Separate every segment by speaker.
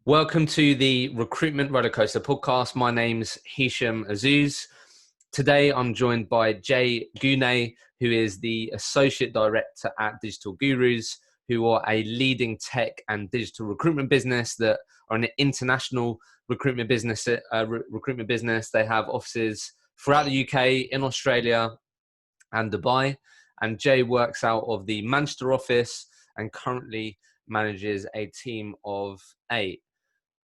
Speaker 1: Welcome to the Recruitment Rollercoaster podcast. My name's Hisham Azuz. Today I'm joined by Jay Guney, who is the Associate Director at Digital Gurus, who are a leading tech and digital recruitment business that are an international recruitment business. They have offices throughout the UK, in Australia and Dubai. And Jay works out of the Manchester office and currently manages a team of 8.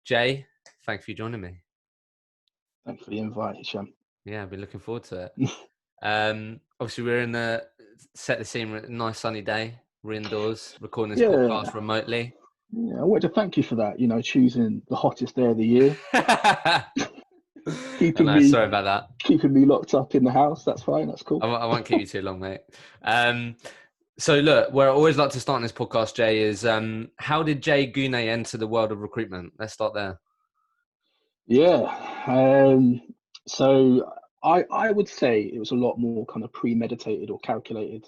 Speaker 1: Jay, thanks for joining me.
Speaker 2: Thanks for the invite, Hisham.
Speaker 1: Yeah, I've been looking forward to it. Obviously, we're in the set the scene. A nice sunny day. We're indoors recording this podcast remotely.
Speaker 2: Yeah, I wanted to thank you for that. Choosing the hottest day of the year.
Speaker 1: Sorry about that.
Speaker 2: Keeping me locked up in the house. That's fine. That's cool.
Speaker 1: I won't keep you too long, mate. So look, where I always like to start in this podcast, Jay, is how did Jay Guney enter the world of recruitment? Let's start there.
Speaker 2: Yeah. So I would say it was a lot more kind of premeditated or calculated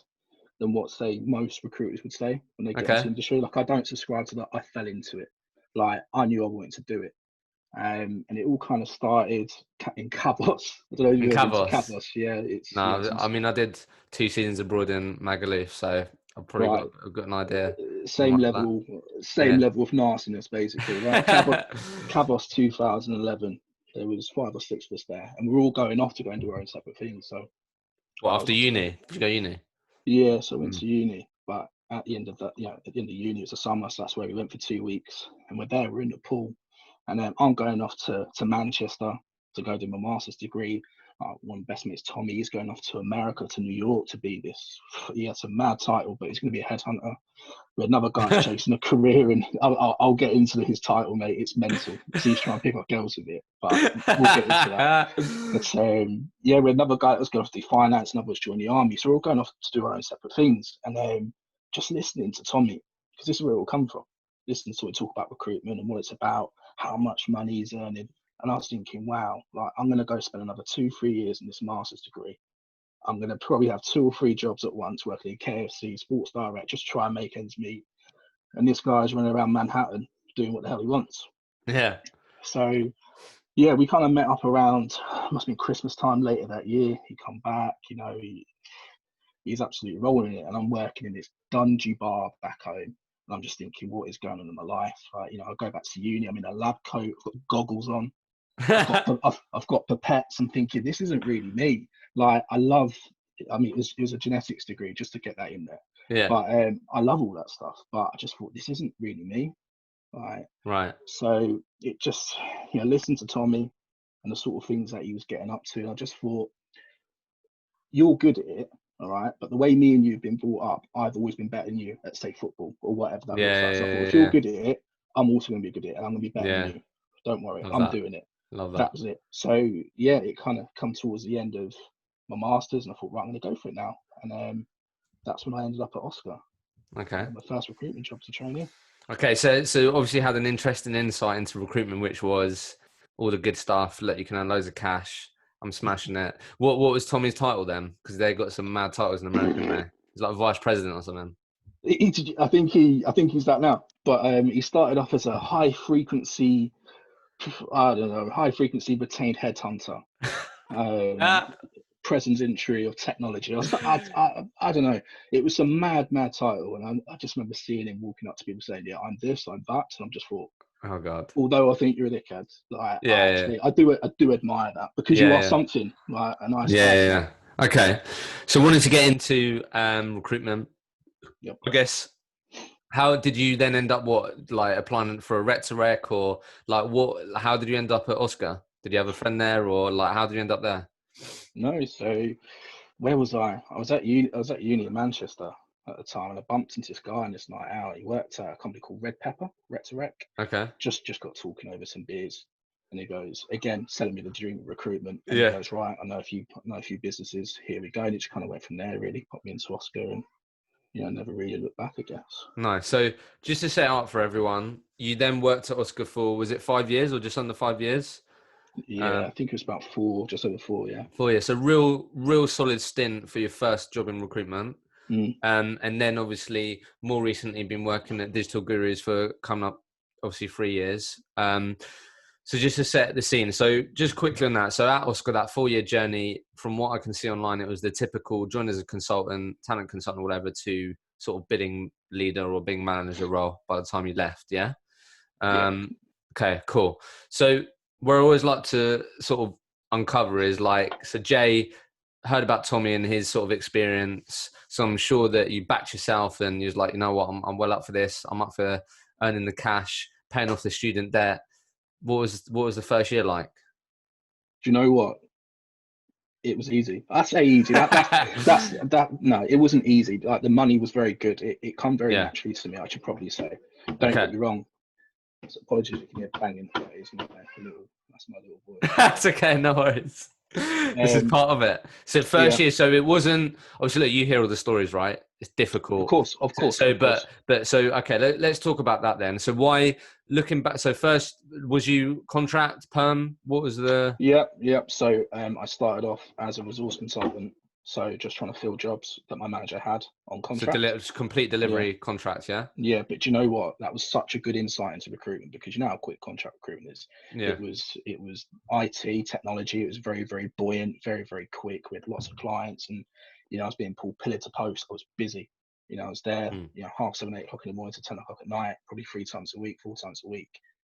Speaker 2: than what, say, most recruiters would say when they get into the industry. Like, I don't subscribe to that. I fell into it. Like, I knew I wanted to do it. And it all kind of started in Kavos. I don't know if you've ever been to Kavos. Yeah,
Speaker 1: I mean, I did 2 seasons abroad in Magaluf, so I've probably got an idea.
Speaker 2: Same level of nastiness, basically. Right? Kavos 2011. There was 5 or 6 of us there, and we were all going off to go and do our own separate things. So,
Speaker 1: after uni, did you go uni?
Speaker 2: Yeah, so I went to uni, but at the end of uni, it was a summer, so that's where we went for 2 weeks, and we're in the pool. And then I'm going off to Manchester to go do my master's degree. One of my best mates, Tommy, he's going off to America, to New York, to be this. He has a mad title, but he's going to be a headhunter. With another guy's chasing a career, and I'll get into his title, mate. It's mental. He's trying to pick up girls with it, but we'll get into that. But with another guy that was going off to do finance, another was joining the army. So we're all going off to do our own separate things. And just listening to Tommy, because this is where it all come from. Listening to it talk about recruitment and what it's about, how much money he's earning. And I was thinking, wow, like, I'm going to go spend another 2-3 years in this master's degree. I'm going to probably have 2 or 3 jobs at once, working in KFC, Sports Direct, just try and make ends meet. And this guy's running around Manhattan doing what the hell he wants.
Speaker 1: Yeah.
Speaker 2: So, yeah, we kind of met up around, must have been Christmas time later that year. He come back, he's absolutely rolling it. And I'm working in this dungy bar back home. And I'm just thinking, what is going on in my life? I go back to uni. I'm in a lab coat. I've got goggles on. I've got pipettes. I'm thinking, this isn't really me. Like, it was a genetics degree, just to get that in there.
Speaker 1: Yeah.
Speaker 2: But I love all that stuff. But I just thought, this isn't really me.
Speaker 1: Right.
Speaker 2: So it just, listen to Tommy and the sort of things that he was getting up to. I just thought, you're good at it. All right, but the way me and you've been brought up, I've always been better than you at, say, football or whatever that looks like. So I thought, if you're good at it, I'm also going to be good at it, and I'm going to be better than you. Don't worry, I'm doing it.
Speaker 1: Love that.
Speaker 2: That was it. So yeah, it kind of come towards the end of my masters, and I thought, right, I'm going to go for it now. And that's when I ended up at Oscar.
Speaker 1: Okay.
Speaker 2: My first recruitment job to train in.
Speaker 1: Okay, so obviously you had an interesting insight into recruitment, which was all the good stuff. Look, you can earn loads of cash. I'm smashing it. What was Tommy's title then? Because they got some mad titles in America there. He's like vice president or something.
Speaker 2: I think he's that now. But he started off as a high frequency retained headhunter. Presence entry or technology. I don't know. It was some mad title, and I just remember seeing him walking up to people saying, "Yeah, I'm this, I'm that," and I'm just thought,
Speaker 1: oh God.
Speaker 2: Although I think you're a dickhead, like, I do admire that, because you are something, like a nice person.
Speaker 1: Yeah. Okay. So wanted to get into recruitment.
Speaker 2: Yep.
Speaker 1: I guess, how did you then end up applying for a rec or how did you end up at Oscar? Did you have a friend there, or how did you end up there?
Speaker 2: No, so where was I? I was at uni in Manchester at the time, and I bumped into this guy on this night out. He worked at a company called Red Pepper, Rec to Rec.
Speaker 1: Okay.
Speaker 2: Just got talking over some beers, and he goes, again, selling me the dream of recruitment. And he goes, right, I know a few businesses. Here we go. And it just kind of went from there. Really put me into Oscar, and never really looked back, I guess.
Speaker 1: Nice. So just to set up for everyone, you then worked at Oscar for, was it 5 years or just under 5 years?
Speaker 2: Yeah, I think it was about 4, just over 4. Yeah.
Speaker 1: 4 years. So real solid stint for your first job in recruitment. And then obviously more recently been working at Digital Gurus for coming up obviously 3 years. So just to set the scene, so just quickly on that. So at Oscar, that 4-year journey, from what I can see online, it was the typical join as a consultant, talent consultant, or whatever, to sort of bidding leader or bidding manager role by the time you left. Yeah.
Speaker 2: Yeah.
Speaker 1: Okay, cool. So where I always like to sort of uncover is like, so Jay heard about Tommy and his sort of experience. So I'm sure that you backed yourself and you was like, you know what, I'm well up for this. I'm up for earning the cash, paying off the student debt. What was the first year like?
Speaker 2: Do you know what? It was easy. I say easy. That. No, it wasn't easy. Like, the money was very good. It come very
Speaker 1: Yeah.
Speaker 2: naturally to me, I should probably say. Don't
Speaker 1: Okay.
Speaker 2: get me wrong. So apologies if you can hear banging. That's my little boy.
Speaker 1: That's okay, no worries. This is part of it. So first year, so it wasn't, obviously, look, you hear all the stories, right? It's difficult.
Speaker 2: Of course.
Speaker 1: So okay, let's talk about that then. So why, looking back, so first, was you contract, perm? What was the?
Speaker 2: Yep. So I started off as a resource consultant. So just trying to fill jobs that my manager had on contract.
Speaker 1: So complete delivery contracts, yeah?
Speaker 2: Yeah, but do you know what? That was such a good insight into recruitment, because you know how quick contract recruitment is.
Speaker 1: Yeah.
Speaker 2: It was IT technology. It was very, very buoyant, very, very quick, with lots of clients, and I was being pulled pillar to post. I was busy. I was there, 7:30, 8 o'clock in the morning to 10 o'clock at night, probably 3 times a week, 4 times a week,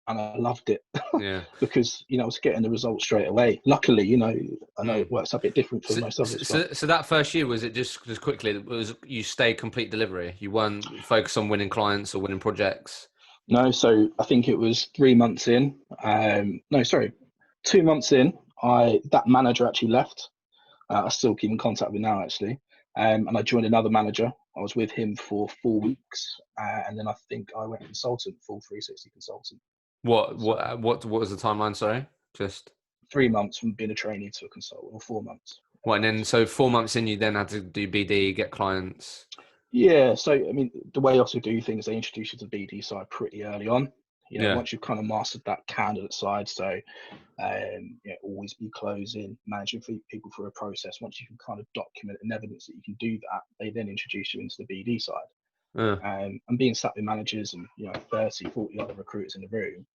Speaker 2: and I loved it.
Speaker 1: Yeah.
Speaker 2: Because I was getting the results straight away. Luckily, I know it works a bit different for most others.
Speaker 1: So that first year, was it just quickly? Was you stay complete delivery? You weren't focused on winning clients or winning projects?
Speaker 2: No, so I think it was 3 months in. 2 months in. That manager actually left. I still keep in contact with now, actually. And I joined another manager. I was with him for 4 weeks, and then I think I went consultant, full 360 consultant.
Speaker 1: What was the timeline? Sorry, just
Speaker 2: 3 months from being a trainee to a consultant, or 4 months.
Speaker 1: Well, and then so 4 months in, you then had to do BD, get clients.
Speaker 2: Yeah, so I mean, the way I also do things, they introduce you to the BD side pretty early on. Once you've kind of mastered that candidate side, so always be closing, managing people through a process. Once you can kind of document and evidence that you can do that, they then introduce you into the BD side. And being sat with managers and 30, 40 other recruiters in the room,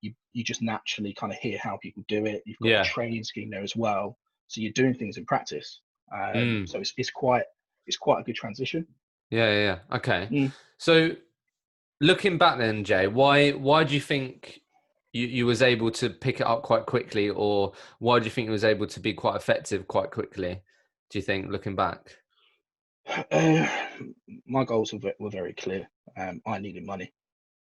Speaker 2: you just naturally kind of hear how people do it. You've got a training scheme there as well, so you're doing things in practice. So it's quite a good transition.
Speaker 1: Yeah. Okay. So looking back then, Jay, why do you think you was able to pick it up quite quickly, or why do you think you was able to be quite effective quite quickly? Do you think, looking back?
Speaker 2: My goals were very clear. I needed money,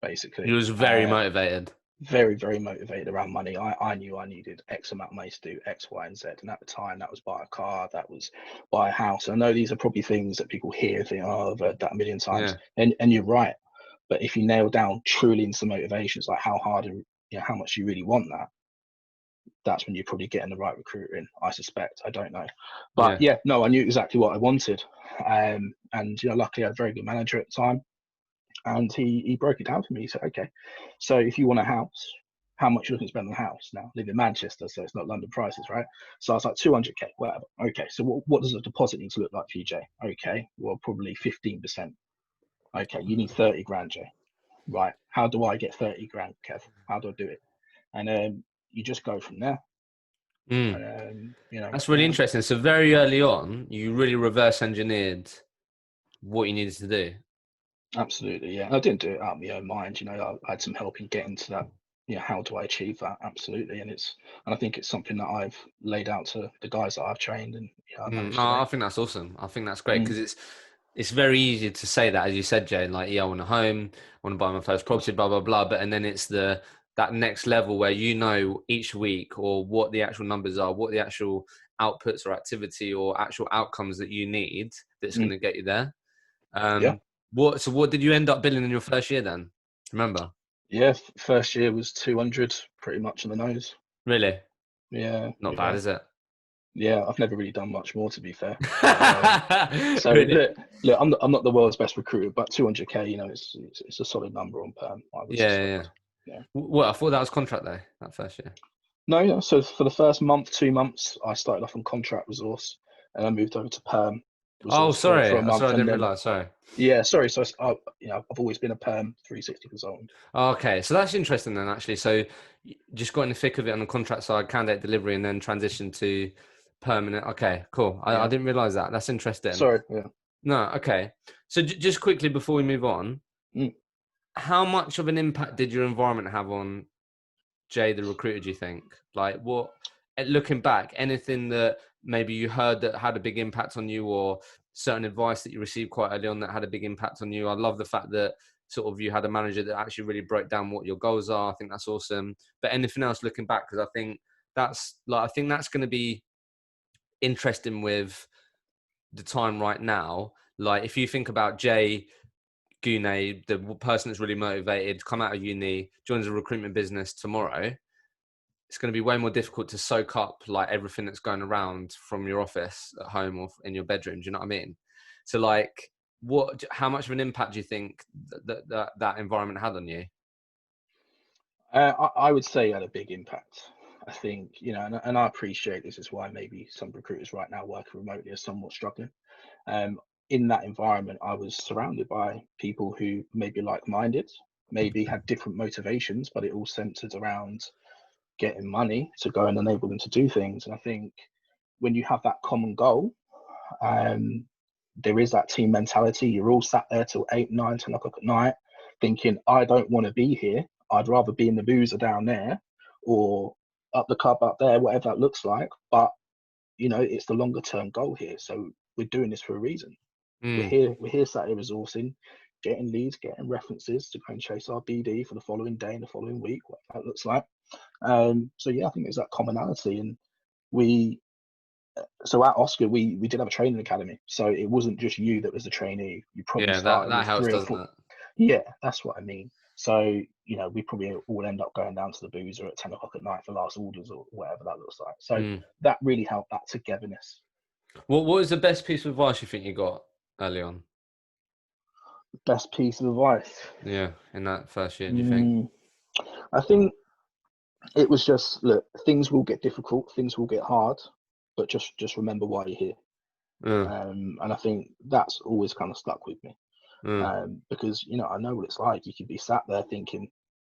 Speaker 2: basically.
Speaker 1: You was very motivated.
Speaker 2: Very, very motivated around money. I knew I needed X amount of money to do X, Y, and Z. And at the time, that was buy a car, that was buy a house. I know these are probably things that people hear and think, oh, I've heard that a million times. Yeah. And you're right. But if you nail down truly into motivations, like how hard and how much you really want that, that's when you're probably getting the right recruiter in, I suspect. I don't know. But I knew exactly what I wanted. And luckily I had a very good manager at the time. And he broke it down for me. He said, okay, so if you want a house, how much you looking to spend on a house? Now, I live in Manchester, so it's not London prices, right? So I was like, 200K, whatever. Okay, so what does a deposit need to look like for you, Jay? Okay, well, probably 15%. Okay, you need 30 grand, Jay. Right, how do I get 30 grand, Kev? How do I do it? And you just go from there. And,
Speaker 1: that's really interesting. So very early on, you really reverse engineered what you needed to do.
Speaker 2: Absolutely, yeah. I didn't do it out of my own mind. I had some help in getting to that. How do I achieve that? Absolutely, and I think it's something that I've laid out to the guys that I've trained. And
Speaker 1: I think that's awesome. I think that's great, because it's very easy to say that, as you said, Jay. Like, I want a home, I want to buy my first property, blah blah blah. But and then it's that next level where each week, or what the actual numbers are, what the actual outputs or activity or actual outcomes that you need that's going to get you there. What did you end up billing in your first year then? Remember?
Speaker 2: Yeah, first year was 200, pretty much on the nose.
Speaker 1: Really?
Speaker 2: Yeah.
Speaker 1: Not bad, is it?
Speaker 2: Yeah, I've never really done much more, to be fair. So
Speaker 1: really?
Speaker 2: look, I'm not the world's best recruiter, but 200K, it's a solid number on perm.
Speaker 1: Yeah. Well, I thought that was contract though, that first year.
Speaker 2: No, so for the first month, 2 months, I started off on contract resource, and I moved over to perm. Was
Speaker 1: Oh,
Speaker 2: for
Speaker 1: sorry.
Speaker 2: a month,
Speaker 1: Sorry, I
Speaker 2: and
Speaker 1: didn't
Speaker 2: then
Speaker 1: realize. Sorry.
Speaker 2: yeah, sorry. So I've always been a perm 360 consultant.
Speaker 1: Okay, so that's interesting then, actually. So you just got in the thick of it on the contract side, candidate delivery, and then transition to permanent. Okay, cool. I
Speaker 2: Yeah.
Speaker 1: didn't realize that. That's interesting.
Speaker 2: Sorry. Yeah.
Speaker 1: No, okay. So just quickly before we move on,
Speaker 2: Mm.
Speaker 1: how much of an impact did your environment have on Jay the recruiter, do you think? Like what, looking back, anything that maybe you heard that had a big impact on you, or certain advice that you received quite early on that had a big impact on you? I love the fact that sort of you had a manager that actually really broke down what your goals are. I think that's awesome. But anything else looking back? Because I think that's going to be interesting with the time right now. Like if you think about Jay Guney, the person that's really motivated, come out of uni, joins a recruitment business tomorrow, it's going to be way more difficult to soak up like everything that's going around from your office at home or in your bedroom. Do you know what I mean? So like, how much of an impact do you think that environment had on you?
Speaker 2: I would say it had a big impact. I think, and I appreciate this is why maybe some recruiters right now working remotely are somewhat struggling. In that environment, I was surrounded by people who maybe like-minded, maybe had different motivations, but it all centered around getting money to go and enable them to do things. And I think when you have that common goal, there is that team mentality. You're all sat there till 8, 9, 10 o'clock at night thinking, I don't want to be here. I'd rather be in the boozer down there or up the club up there, whatever that looks like. But, it's the longer term goal here. So we're doing this for a reason.
Speaker 1: Mm.
Speaker 2: We're here sat here resourcing, getting leads, getting references to go and chase our BD for the following day and the following week, whatever that looks like. So yeah, I think there's that commonality. And so at Oscar, we did have a training academy. So it wasn't just you that was the trainee. You probably
Speaker 1: Yeah,
Speaker 2: started
Speaker 1: that
Speaker 2: with
Speaker 1: helps,
Speaker 2: three or
Speaker 1: doesn't
Speaker 2: four.
Speaker 1: it?
Speaker 2: Yeah, that's what I mean. So, we probably all end up going down to the boozer at 10 o'clock at night for last orders or whatever that looks like. So
Speaker 1: Mm.
Speaker 2: that really helped, that togetherness.
Speaker 1: What was the best piece of advice you think you got early on?
Speaker 2: Best piece of advice.
Speaker 1: Yeah, in that first year, do you think?
Speaker 2: Mm, I think it was just, look, things will get difficult, things will get hard, but just remember why you're here.
Speaker 1: Mm.
Speaker 2: And I think that's always kind of stuck with me.
Speaker 1: Mm.
Speaker 2: Because I know what it's like. You could be sat there thinking,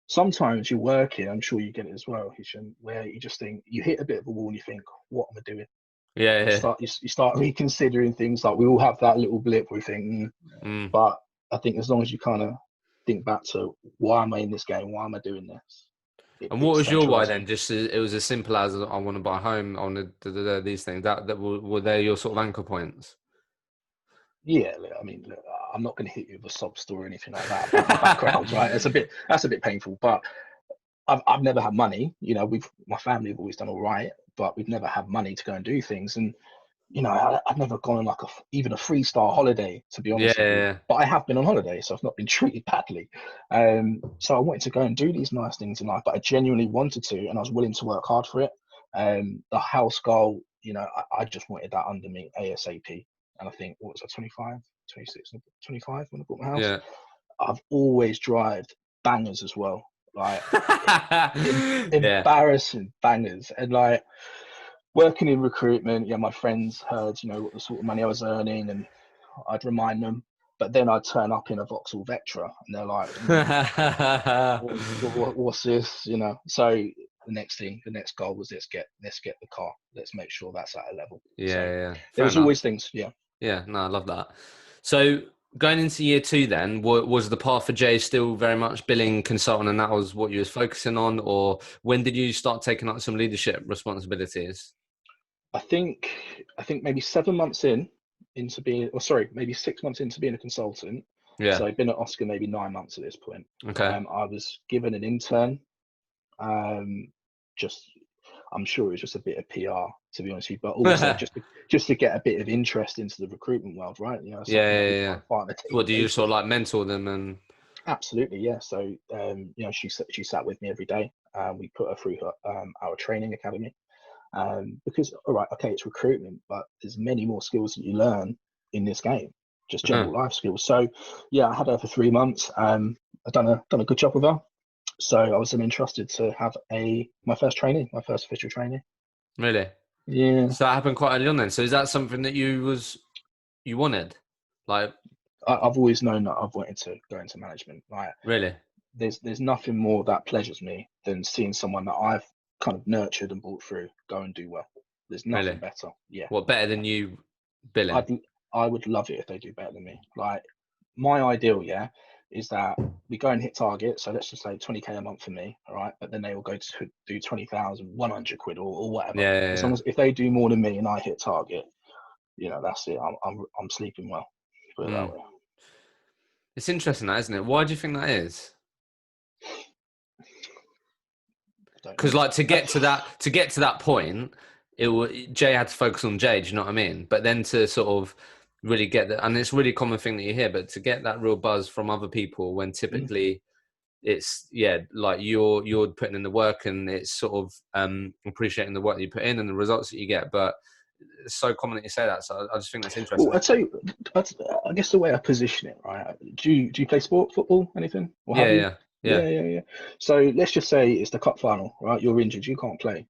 Speaker 2: sometimes you're working, I'm sure you get it as well, Hisham, where you just think, you hit a bit of a wall and you think, what am I doing?
Speaker 1: Yeah,
Speaker 2: You
Speaker 1: yeah.
Speaker 2: start reconsidering things. Like we all have that little blip where we think,
Speaker 1: Mm.
Speaker 2: but I think as long as you kind of think back to, why am I in this game? Why am I doing this?
Speaker 1: And what
Speaker 2: It
Speaker 1: was your why
Speaker 2: centralizes.
Speaker 1: then? Just it was as simple as I want to buy a home. I want to these things. That were they your sort of anchor points?
Speaker 2: Yeah, look, I mean, look, I'm not going to hit you with a sob story or anything like that about my background, right? That's a bit painful, but I've never had money. My family have always done all right, but we've never had money to go and do things. And I've never gone on like even a 3-star holiday, to be
Speaker 1: Yeah,
Speaker 2: honest with you.
Speaker 1: yeah,
Speaker 2: But I have been on holiday, so I've not been treated badly. So I wanted to go and do these nice things in life, but I genuinely wanted to, and I was willing to work hard for it. The house goal, I just wanted that under me ASAP. And I think, what was I, 25, 26, 25 when I bought my house?
Speaker 1: yeah.
Speaker 2: I've always drived bangers as well, like
Speaker 1: Yeah.
Speaker 2: embarrassing bangers. And like working in recruitment, yeah, my friends heard, what the sort of money I was earning, and I'd remind them. But then I'd turn up in a Vauxhall Vectra, and they're like, "What's this?" So the next goal was, let's get the car. Let's make sure that's at a level. So
Speaker 1: Yeah.
Speaker 2: there
Speaker 1: Fair
Speaker 2: was always
Speaker 1: enough.
Speaker 2: things, yeah.
Speaker 1: Yeah, no, I love that. So going into year two, then was the path for Jay still very much billing consultant, and that was what you was focusing on, or when did you start taking up some leadership responsibilities?
Speaker 2: I think maybe 7 months into being, or sorry, maybe 6 months into being a consultant.
Speaker 1: Yeah.
Speaker 2: So I've been at Oscar maybe 9 months at this point.
Speaker 1: Okay.
Speaker 2: I was given an intern. Just, I'm sure it was just a bit of PR, to be honest with you, but also
Speaker 1: Yeah,
Speaker 2: just to get a bit of interest into the recruitment world, right?
Speaker 1: yeah,
Speaker 2: Something that we
Speaker 1: yeah.
Speaker 2: can't find on a
Speaker 1: What
Speaker 2: daily
Speaker 1: do you sort of
Speaker 2: basis.
Speaker 1: like mentor them and?
Speaker 2: Absolutely, yeah. So, she sat with me every day. We put her through our training academy. Because, all right, okay, it's recruitment, but there's many more skills that you learn in this game, just
Speaker 1: Uh,
Speaker 2: general life skills. So, yeah, I had her for 3 months. I've done a good job with her. So I was then entrusted to have my first training, my first official training.
Speaker 1: really?
Speaker 2: Yeah.
Speaker 1: So that happened quite early on then. So is that something that you was you wanted? Like,
Speaker 2: I've always known that I've wanted to go into management. Like,
Speaker 1: really?
Speaker 2: there's nothing more that pleasures me than seeing someone that I've kind of nurtured and brought through go and do well. There's nothing
Speaker 1: Really?
Speaker 2: better. Yeah.
Speaker 1: What, better than you billing?
Speaker 2: I would love it if they do better than me. Like, my ideal, yeah, is that we go and hit target. So let's just say 20K a month for me, all right? But then they will go to do 20,100 quid or whatever.
Speaker 1: Yeah, yeah,
Speaker 2: As
Speaker 1: yeah.
Speaker 2: long as if they do more than me and I hit target, that's it. I'm sleeping well. Put it that
Speaker 1: Mm.
Speaker 2: way.
Speaker 1: It's interesting, that, isn't it? Why do you think that is?
Speaker 2: Don't
Speaker 1: Because
Speaker 2: know.
Speaker 1: like to get to that point, Jay had to focus on Jay. Do you know what I mean? But then to sort of really get that, and it's a really common thing that you hear, but to get that real buzz from other people when
Speaker 2: Mm.
Speaker 1: typically it's like you're putting in the work and it's sort of appreciating the work that you put in and the results that you get. But it's so common that you say that, so I just think that's
Speaker 2: Well,
Speaker 1: interesting.
Speaker 2: I tell you, I guess the way I position it, right? Do you play football, anything, or
Speaker 1: Yeah,
Speaker 2: have you?
Speaker 1: yeah, yeah,
Speaker 2: Yeah. So let's just say it's the cup final, right? You're injured, you can't play,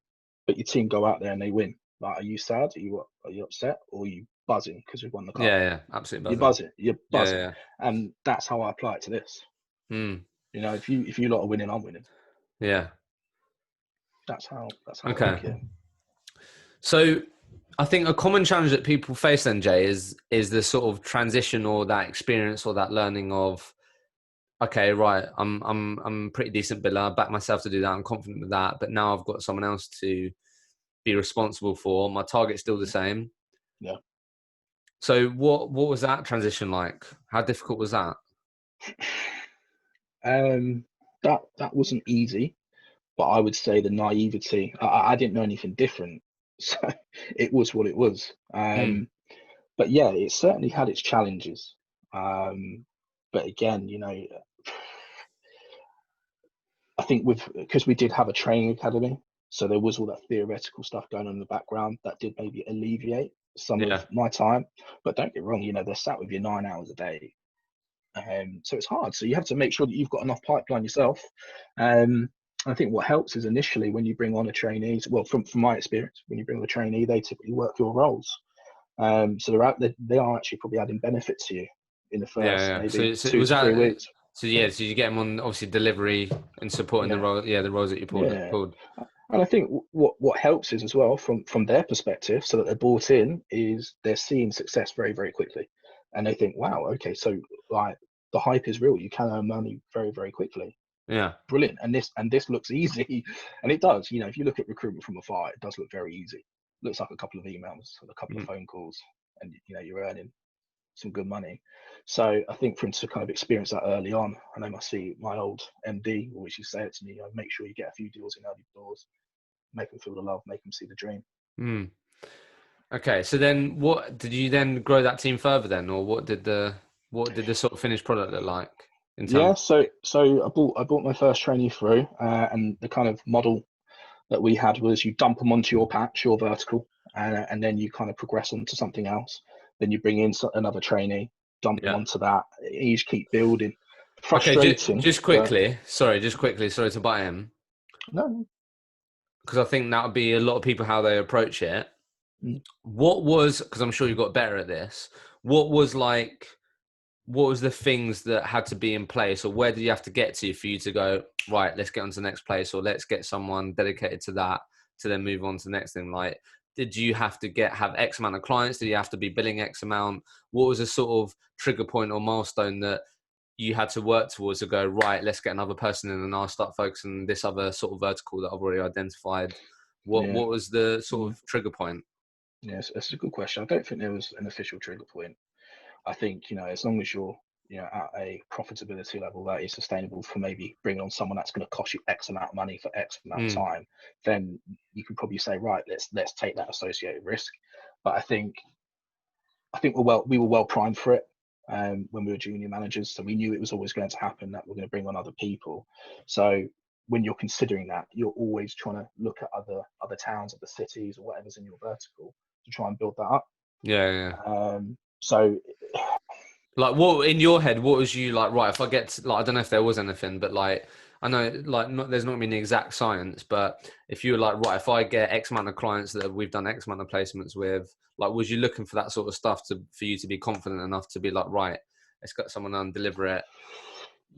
Speaker 2: but your team go out there and they win. Like, are you sad? Are you upset? Or are you buzzing because we've won the cup?
Speaker 1: yeah, yeah. Absolutely
Speaker 2: You're
Speaker 1: buzzing.
Speaker 2: buzzing. You're
Speaker 1: Yeah,
Speaker 2: buzzing,
Speaker 1: yeah.
Speaker 2: and that's how I apply it to this.
Speaker 1: Mm,
Speaker 2: If you lot are winning, I'm winning.
Speaker 1: yeah.
Speaker 2: That's how I
Speaker 1: Okay.
Speaker 2: look at it.
Speaker 1: So I think a common challenge that people face then, Jay, is the sort of transition or that experience or that learning of, okay, right, I'm a pretty decent biller. I back myself to do that. I'm confident with that. But now I've got someone else to be responsible for. My target's still the same.
Speaker 2: Yeah.
Speaker 1: So what was that transition like? How difficult was that?
Speaker 2: That wasn't easy, but I would say the naivety. I didn't know anything different, so it was what it was.
Speaker 1: Mm,
Speaker 2: But yeah, it certainly had its challenges. But again, I think because we did have a training academy, so there was all that theoretical stuff going on in the background that did maybe alleviate some of
Speaker 1: yeah.
Speaker 2: my time. But don't get wrong, they're sat with you 9 hours a day. So it's hard. So you have to make sure that you've got enough pipeline yourself. I think what helps is initially when you bring on a trainee, well, from my experience, when you bring on a trainee, they typically work your roles. So they are actually probably adding benefit to you in the
Speaker 1: Yeah,
Speaker 2: first
Speaker 1: yeah.
Speaker 2: maybe
Speaker 1: So
Speaker 2: two
Speaker 1: was
Speaker 2: to three
Speaker 1: that?
Speaker 2: weeks.
Speaker 1: So yeah. So you get them on obviously delivery and supporting the
Speaker 2: Yeah,
Speaker 1: role. Yeah, the roles that you pulled.
Speaker 2: yeah.
Speaker 1: Pulled.
Speaker 2: And I think what helps is as well from their perspective, so that they're bought in, is they're seeing success very, very quickly, and they think, wow, okay, so like the hype is real. You can earn money very, very quickly.
Speaker 1: Yeah.
Speaker 2: Brilliant. And this looks easy, and it does. If you look at recruitment from afar, it does look very easy. Looks like a couple of emails and a couple of
Speaker 1: Mm.
Speaker 2: phone calls, and you're earning some good money. So I think for him to kind of experience that early on, I know my old MD always used to say it to me, make sure you get a few deals in early doors, make them feel the love, make them see the dream.
Speaker 1: Mm. Okay, so then what did you then grow that team further then, or what did the sort of finished product look like in terms?
Speaker 2: Yeah, so I bought my first trainee through, and the kind of model that we had was you dump them onto your patch, your vertical, and then you kind of progress on to something else. Then you bring in another trainee, dump them
Speaker 1: Yeah.
Speaker 2: onto that. You just keep building.
Speaker 1: Okay,
Speaker 2: Frustrating,
Speaker 1: just
Speaker 2: but
Speaker 1: quickly. Sorry to butt in,
Speaker 2: no.
Speaker 1: because I think that would be a lot of people how they approach it.
Speaker 2: Mm.
Speaker 1: Because I'm sure you got better at this. What was like? What was the things that had to be in place, or where did you have to get to for you to go, right, let's get on to the next place, or let's get someone dedicated to that to then move on to the next thing? Like, did you have to have X amount of clients? Did you have to be billing X amount? What was a sort of trigger point or milestone that you had to work towards to go, right, let's get another person in and I'll start focusing on this other sort of vertical that I've already identified? What
Speaker 2: Yeah.
Speaker 1: was the sort
Speaker 2: Mm.
Speaker 1: of trigger point?
Speaker 2: Yes, that's a good question. I don't think there was an official trigger point. I think, as long as you're, at a profitability level that is sustainable for maybe bringing on someone that's going to cost you X amount of money for X amount of
Speaker 1: Mm,
Speaker 2: time, then you can probably say, right, let's take that associated risk. But I think we were well primed for it, when we were junior managers, so we knew it was always going to happen, that we're going to bring on other people. So when you're considering that, you're always trying to look at other towns, other cities, or whatever's in your vertical to try and build that up.
Speaker 1: yeah, yeah.
Speaker 2: So
Speaker 1: Like, what in your head? What was you like? Right, if I get to, like, I don't know if there was anything, but like, I know, like, there's not gonna be an exact science, but if you were like, right, if I get X amount of clients that we've done X amount of placements with, like, was you looking for that sort of stuff for you to be confident enough to be like, right, let's get someone on, deliver it?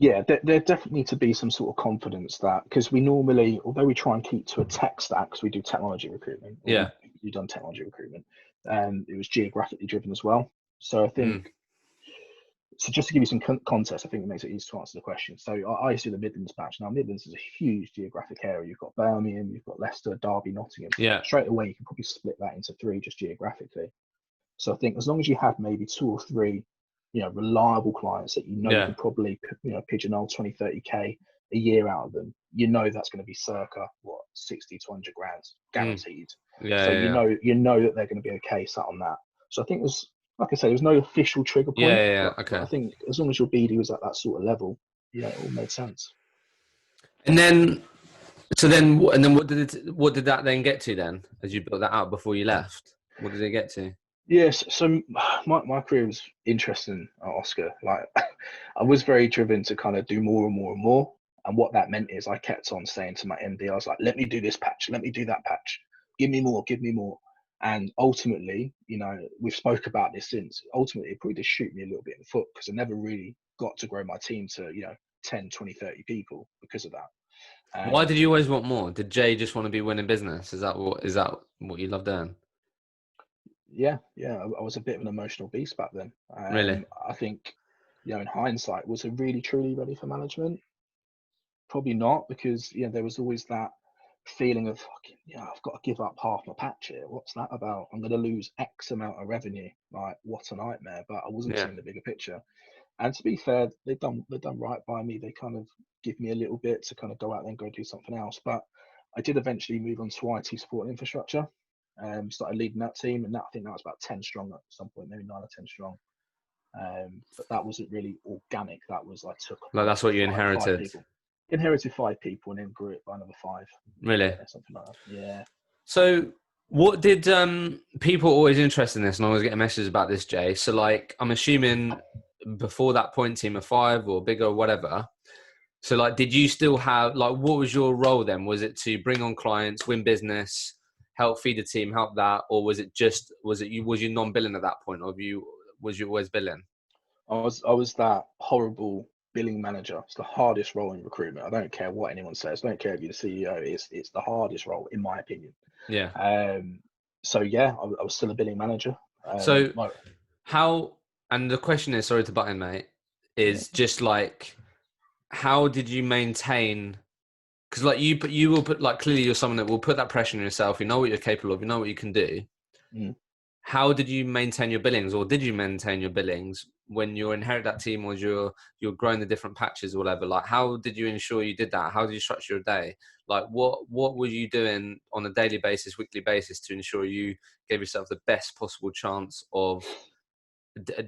Speaker 2: Yeah, there definitely need to be some sort of confidence that, because we normally, although we try and keep to a tech stack, because we do technology recruitment, or
Speaker 1: Yeah.
Speaker 2: we've done technology recruitment, it was geographically driven as well. So I think, so just to give you some context, I think it makes it easy to answer the question. So I used to do the Midlands patch. Now Midlands is a huge geographic area. You've got Birmingham, you've got Leicester, Derby, Nottingham.
Speaker 1: Yeah.
Speaker 2: Straight away, you can probably split that into three just geographically. So I think as long as you have maybe two or three, reliable clients that you
Speaker 1: Yeah.
Speaker 2: can probably, pigeonhole 20, 30K a year out of them, that's going to be circa what 60 to 100 grand guaranteed.
Speaker 1: Yeah.
Speaker 2: So
Speaker 1: Yeah.
Speaker 2: that they're going to be okay sat on that. So I think there's, like I say, there's no official trigger point,
Speaker 1: Yeah.
Speaker 2: but
Speaker 1: Okay.
Speaker 2: I think as long as your BD was at that sort of level, it all made sense.
Speaker 1: And then, what did that then get to then, as you built that out before you left? What did it get to?
Speaker 2: Yes, so my career was interesting at Oscar. Like I was very driven to kind of do more and more and more. And what that meant is I kept on saying to my MD, I was like, let me do this patch, let me do that patch. Give me more, give me more. And ultimately, we've spoke about this since. Ultimately, it probably did shoot me a little bit in the foot because I never really got to grow my team to, 10, 20, 30 people because of that.
Speaker 1: Why
Speaker 2: And
Speaker 1: did you always want more? Did Jay just want to be winning business? Is that what you love doing?
Speaker 2: yeah, I was a bit of an emotional beast back then.
Speaker 1: Really?
Speaker 2: I think, in hindsight, was it really truly ready for management? Probably not, because there was always that feeling of fucking, I've got to give up half my patch here. What's that about? I'm going to lose X amount of revenue. Like, what a nightmare! But I wasn't
Speaker 1: Yeah.
Speaker 2: seeing the bigger picture. And to be fair, they've done right by me. They kind of give me a little bit to kind of go out there and go do something else. But I did eventually move on to IT support and infrastructure. Started leading that team, and I think that was about 10 strong at some point, maybe 9 or 10 strong. But that wasn't really organic. That was I took
Speaker 1: Like,
Speaker 2: on
Speaker 1: that's what you
Speaker 2: five
Speaker 1: inherited.
Speaker 2: people, inherited 5 people, and then grew it by another 5.
Speaker 1: Really?
Speaker 2: Yeah, something like that. Yeah.
Speaker 1: So what did people always interested in this, and I always get messages about this, Jay? So, like, I'm assuming before that point, team of 5 or bigger or whatever. So, like, did you still have, like, what was your role then? Was it to bring on clients, win business, help feed the team, help that, or was you non-billing at that point, or was you always billing?
Speaker 2: I was that horrible billing manager. It's the hardest role in recruitment. I don't care what anyone says. I don't care if you're the CEO. It's the hardest role in my opinion.
Speaker 1: Yeah.
Speaker 2: So yeah, I was still a billing manager.
Speaker 1: So
Speaker 2: My,
Speaker 1: how? And the question is, sorry to butt in, mate,
Speaker 2: yeah,
Speaker 1: is just like, how did you maintain? Because like you will put, like, clearly you're someone that will put that pressure on yourself. You know what you're capable of. You know what you can do.
Speaker 2: mm,
Speaker 1: How did you maintain your billings, or did you maintain your billings when you inherit that team, or you're growing the different patches or whatever? Like, how did you ensure you did that? How did you structure your day? Like, what were you doing on a daily basis, weekly basis, to ensure you gave yourself the best possible chance of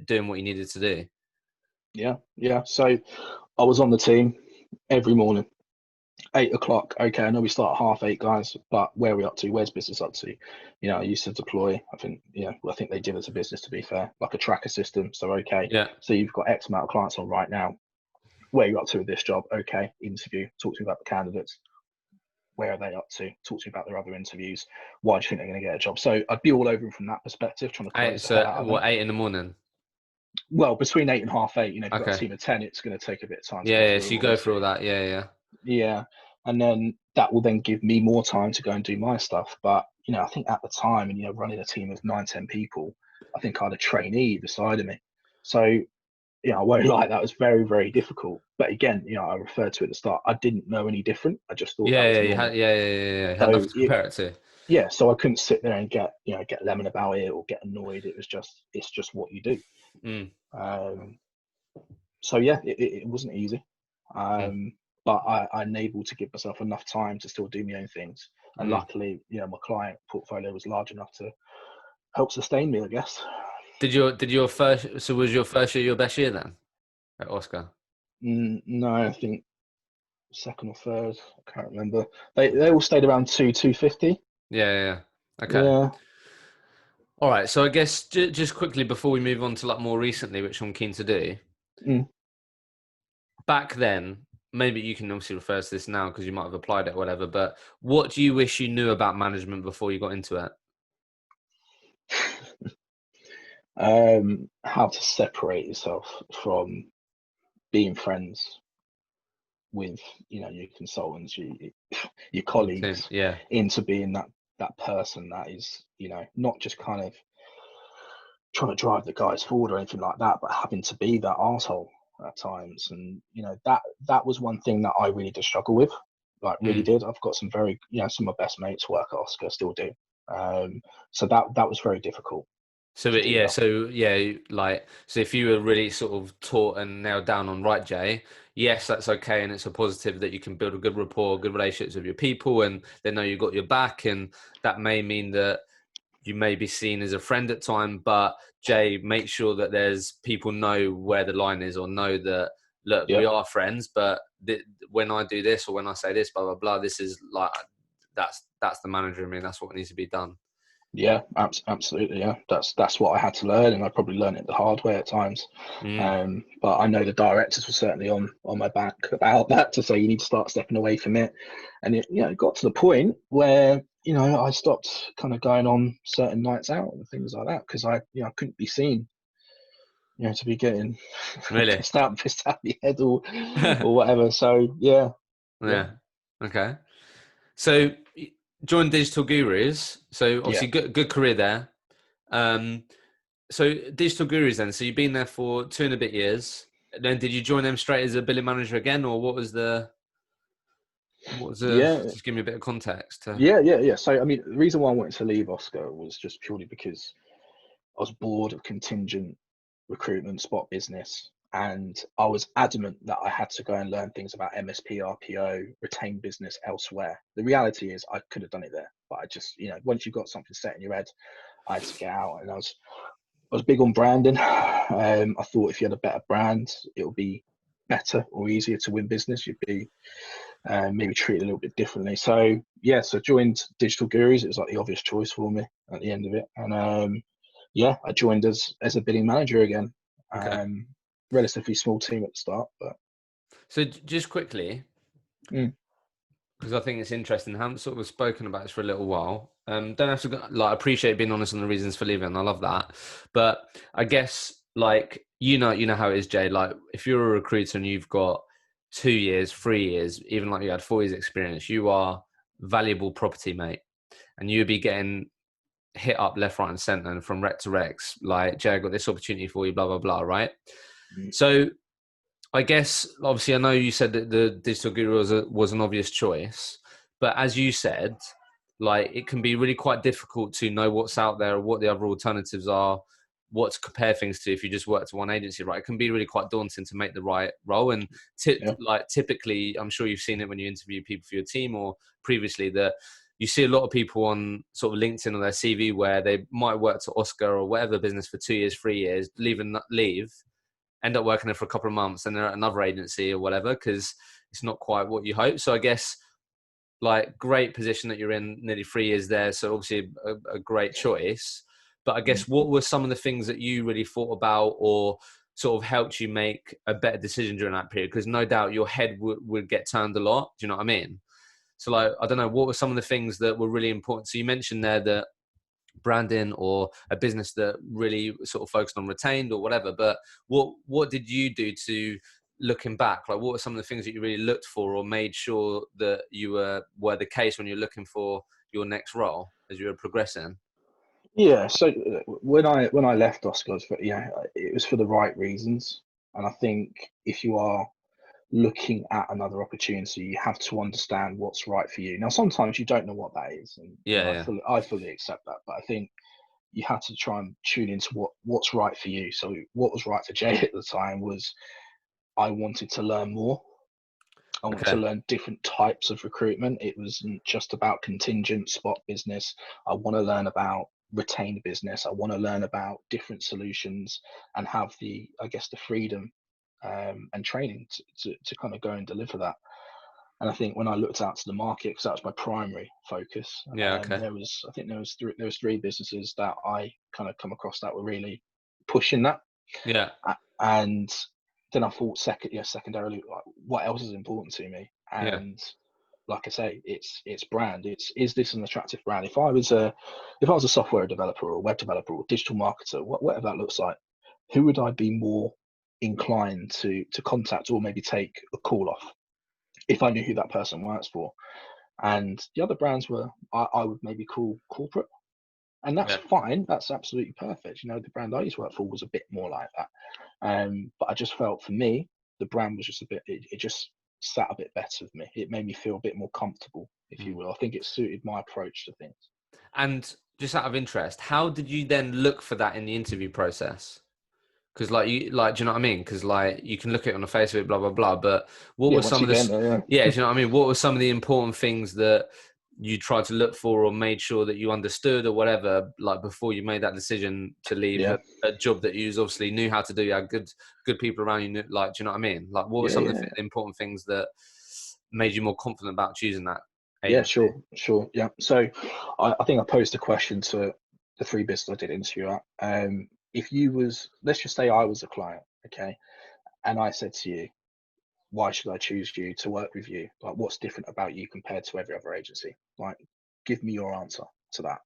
Speaker 1: doing what you needed to do?
Speaker 2: yeah. So I was on the team every morning. 8 o'clock. Okay, I know we start at 8:30, guys, but where are we up to? Where's business up to? I used to deploy. I think, I think they did as a business, to be fair, like a tracker system. So, okay,
Speaker 1: Yeah.
Speaker 2: so you've got X amount of clients on right now. Where are you up to with this job? Okay, interview. Talk to me about the candidates. Where are they up to? Talk to me about their other interviews. Why do you think they're going to get a job? So I'd be all over them from that perspective, trying to close the hell out
Speaker 1: So
Speaker 2: of them.
Speaker 1: what, 8 in the morning?
Speaker 2: Well, between 8 and 8:30, if you've got a
Speaker 1: Okay.
Speaker 2: team of 10, it's going to take a bit of time to
Speaker 1: Yeah,
Speaker 2: get
Speaker 1: yeah.
Speaker 2: through
Speaker 1: So
Speaker 2: them,
Speaker 1: you go through all
Speaker 2: obviously.
Speaker 1: that. Yeah, yeah.
Speaker 2: Yeah. And then that will then give me more time to go and do my stuff. But, I think at the time, and, running a team of 9, 10 people, I think I had a trainee beside of me. So, I won't lie, that was very, very difficult. But again, I referred to it at the start, I didn't know any different. I just thought that
Speaker 1: Yeah,
Speaker 2: was
Speaker 1: yeah.
Speaker 2: normal.
Speaker 1: You had
Speaker 2: So,
Speaker 1: nothing to compare it to.
Speaker 2: yeah, so I couldn't sit there and get lemon about it or get annoyed. It's just what you do.
Speaker 1: Mm,
Speaker 2: Um, so yeah, it wasn't easy.
Speaker 1: mm,
Speaker 2: But I enabled to give myself enough time to still do my own things. And
Speaker 1: mm.
Speaker 2: luckily, my client portfolio was large enough to help sustain me, I guess.
Speaker 1: Was your first year your best year then at Oscar?
Speaker 2: No, I think second or third. I can't remember. They all stayed around 250.
Speaker 1: Yeah, yeah, yeah. Okay.
Speaker 2: Yeah.
Speaker 1: All right. So I guess just quickly before we move on to, like, more recently, which I'm keen to do.
Speaker 2: Mm,
Speaker 1: Back then, maybe you can obviously refer to this now because you might have applied it or whatever, but what do you wish you knew about management before you got into it?
Speaker 2: How to separate yourself from being friends with, your consultants, your colleagues,
Speaker 1: Yeah.
Speaker 2: into being that person that is, not just kind of trying to drive the guys forward or anything like that, but having to be that arsehole at times. And that was one thing that I really did struggle with, like really
Speaker 1: Mm.
Speaker 2: did. I've got some very, some of my best mates work at Oscar, still do. So that was very difficult
Speaker 1: So
Speaker 2: to do that.
Speaker 1: so if you were really sort of taught and nailed down on, right, Jay, yes, that's okay, and it's a positive that you can build a good rapport, good relationships with your people, and they know you got your back, and that may mean that you may be seen as a friend at time, but Jay, make sure that there's people know where the line is, or know that, look, we
Speaker 2: Yeah.
Speaker 1: are friends, but when I do this or when I say this, blah blah blah, this is like that's the manager in me. That's what needs to be done.
Speaker 2: Yeah, absolutely. Yeah, that's what I had to learn, and I probably learned it the hard way at times.
Speaker 1: Mm.
Speaker 2: But I know the directors were certainly on my back about that, to say you need to start stepping away from it. And it got to the point where I stopped kind of going on certain nights out and things like that, because I couldn't be seen to be getting
Speaker 1: Really?
Speaker 2: pissed out the head or whatever. So yeah.
Speaker 1: Yeah. Okay. So joined Digital Gurus. So
Speaker 2: Yeah.
Speaker 1: obviously good career there. Um, so Digital Gurus then. So you've been there for 2.5 years. Then did you join them straight as a billing manager again, or what was the?
Speaker 2: Yeah.
Speaker 1: Just give me a bit of context.
Speaker 2: Yeah. So I mean, the reason why I wanted to leave Oscar was just purely because I was bored of contingent recruitment, spot business, and I was adamant that I had to go and learn things about MSP, RPO, retained business elsewhere. The reality is I could have done it there, but I just, once you've got something set in your head, I had to get out. And I was big on branding. I thought if you had a better brand, it would be better or easier to win business. You'd be maybe treated a little bit differently. So yeah, so joined Digital Gurus. It was like the obvious choice for me at the end of it. And yeah, I joined as a bidding manager again.
Speaker 1: Okay.
Speaker 2: Relatively small team at the start, but
Speaker 1: So just quickly,
Speaker 2: mm,
Speaker 1: because I think it's interesting. I haven't sort of spoken about this for a little while. Don't have to appreciate being honest on the reasons for leaving. I love that, but I guess you know how it is, Jay. Like if you're a recruiter and you've got 2 years, 3 years, even like you had 4 years experience, you are valuable property, mate, and you'd be getting hit up left, right, and centre, and from rec to recs. Like, Jay, I got this opportunity for you, blah blah blah, right?
Speaker 2: mm,
Speaker 1: So I guess obviously I know you said that the digital guru was an obvious choice, but as you said, like it can be really quite difficult to know what's out there, or what the other alternatives are, what to compare things to if you just work to one agency, right? It can be really quite daunting to make the right role. And
Speaker 2: yeah,
Speaker 1: typically, I'm sure you've seen it when you interview people for your team or previously, that you see a lot of people on sort of LinkedIn or their CV where they might work to Oscar or whatever business for 2 years, 3 years, leave, end up working there for a couple of months, and they're at another agency or whatever because it's not quite what you hope. So I guess great position that you're in, nearly 3 years there. So obviously a great choice. But I
Speaker 2: mm.
Speaker 1: guess what were some of the things that you really thought about or sort of helped you make a better decision during that period? Because no doubt your head would get turned a lot. Do you know what I mean? So I don't know, what were some of the things that were really important? So you mentioned there that branding or a business that really sort of focused on retained or whatever, but what did you do to, looking back, like what were some of the things that you really looked for or made sure that you were the case when you're looking for your next role as you were progressing?
Speaker 2: Yeah. So when I left Oscar, it was for the right reasons, and I think if you are looking at another opportunity, you have to understand what's right for you. Now, sometimes you don't know what that is, and
Speaker 1: Yeah, yeah.
Speaker 2: I fully accept that. But I think you have to try and tune into what's right for you. So what was right for Jay at the time was I wanted to learn more. I wanted to
Speaker 1: Okay.
Speaker 2: learn different types of recruitment. It wasn't just about contingent spot business. I want to learn about retained business. I want to learn about different solutions and have I guess, the freedom and training to kind of go and deliver that. And I think when I looked out to the market, because that was my primary focus,
Speaker 1: Yeah, okay.
Speaker 2: I think there was three businesses that I kind of come across that were really pushing that.
Speaker 1: Yeah.
Speaker 2: And then I thought secondarily, like, what else is important to me?
Speaker 1: Yeah.
Speaker 2: And like I say, it's brand. Is this an attractive brand? If I was a software developer or a web developer or digital marketer, whatever that looks like, who would I be more inclined to contact or maybe take a call off if I knew who that person works for? And the other brands were I would maybe call corporate, and that's
Speaker 1: Yeah.
Speaker 2: fine. That's absolutely perfect. You know, the brand I used to work for was a bit more like that. But I just felt for me, the brand was just a bit. It just sat a bit better with me. It made me feel a bit more comfortable, if you
Speaker 1: Mm.
Speaker 2: will. I think it suited my approach to things.
Speaker 1: And just out of interest, how did you then look for that in the interview process? Because do you know what I mean? Because you can look at it on the face of it, blah blah blah. But what
Speaker 2: Yeah,
Speaker 1: were
Speaker 2: once
Speaker 1: some
Speaker 2: you
Speaker 1: of the
Speaker 2: get in there,
Speaker 1: yeah? Do you know what I mean? What were some of the important things that you tried to look for or made sure that you understood or whatever, like before you made that decision to leave
Speaker 2: yeah,
Speaker 1: a job that you obviously knew how to do? You had good people around you. Like, do you know what I mean? Like, what were
Speaker 2: yeah,
Speaker 1: some of
Speaker 2: yeah,
Speaker 1: the important things that made you more confident about choosing that
Speaker 2: yeah.
Speaker 1: agency?
Speaker 2: Sure, yeah. So, I think I posed a question to the three business I did interview at. If you was, let's just say I was a client, okay, and I said to you, why should I choose you to work with you? Like, what's different about you compared to every other agency? Like, give me your answer to that.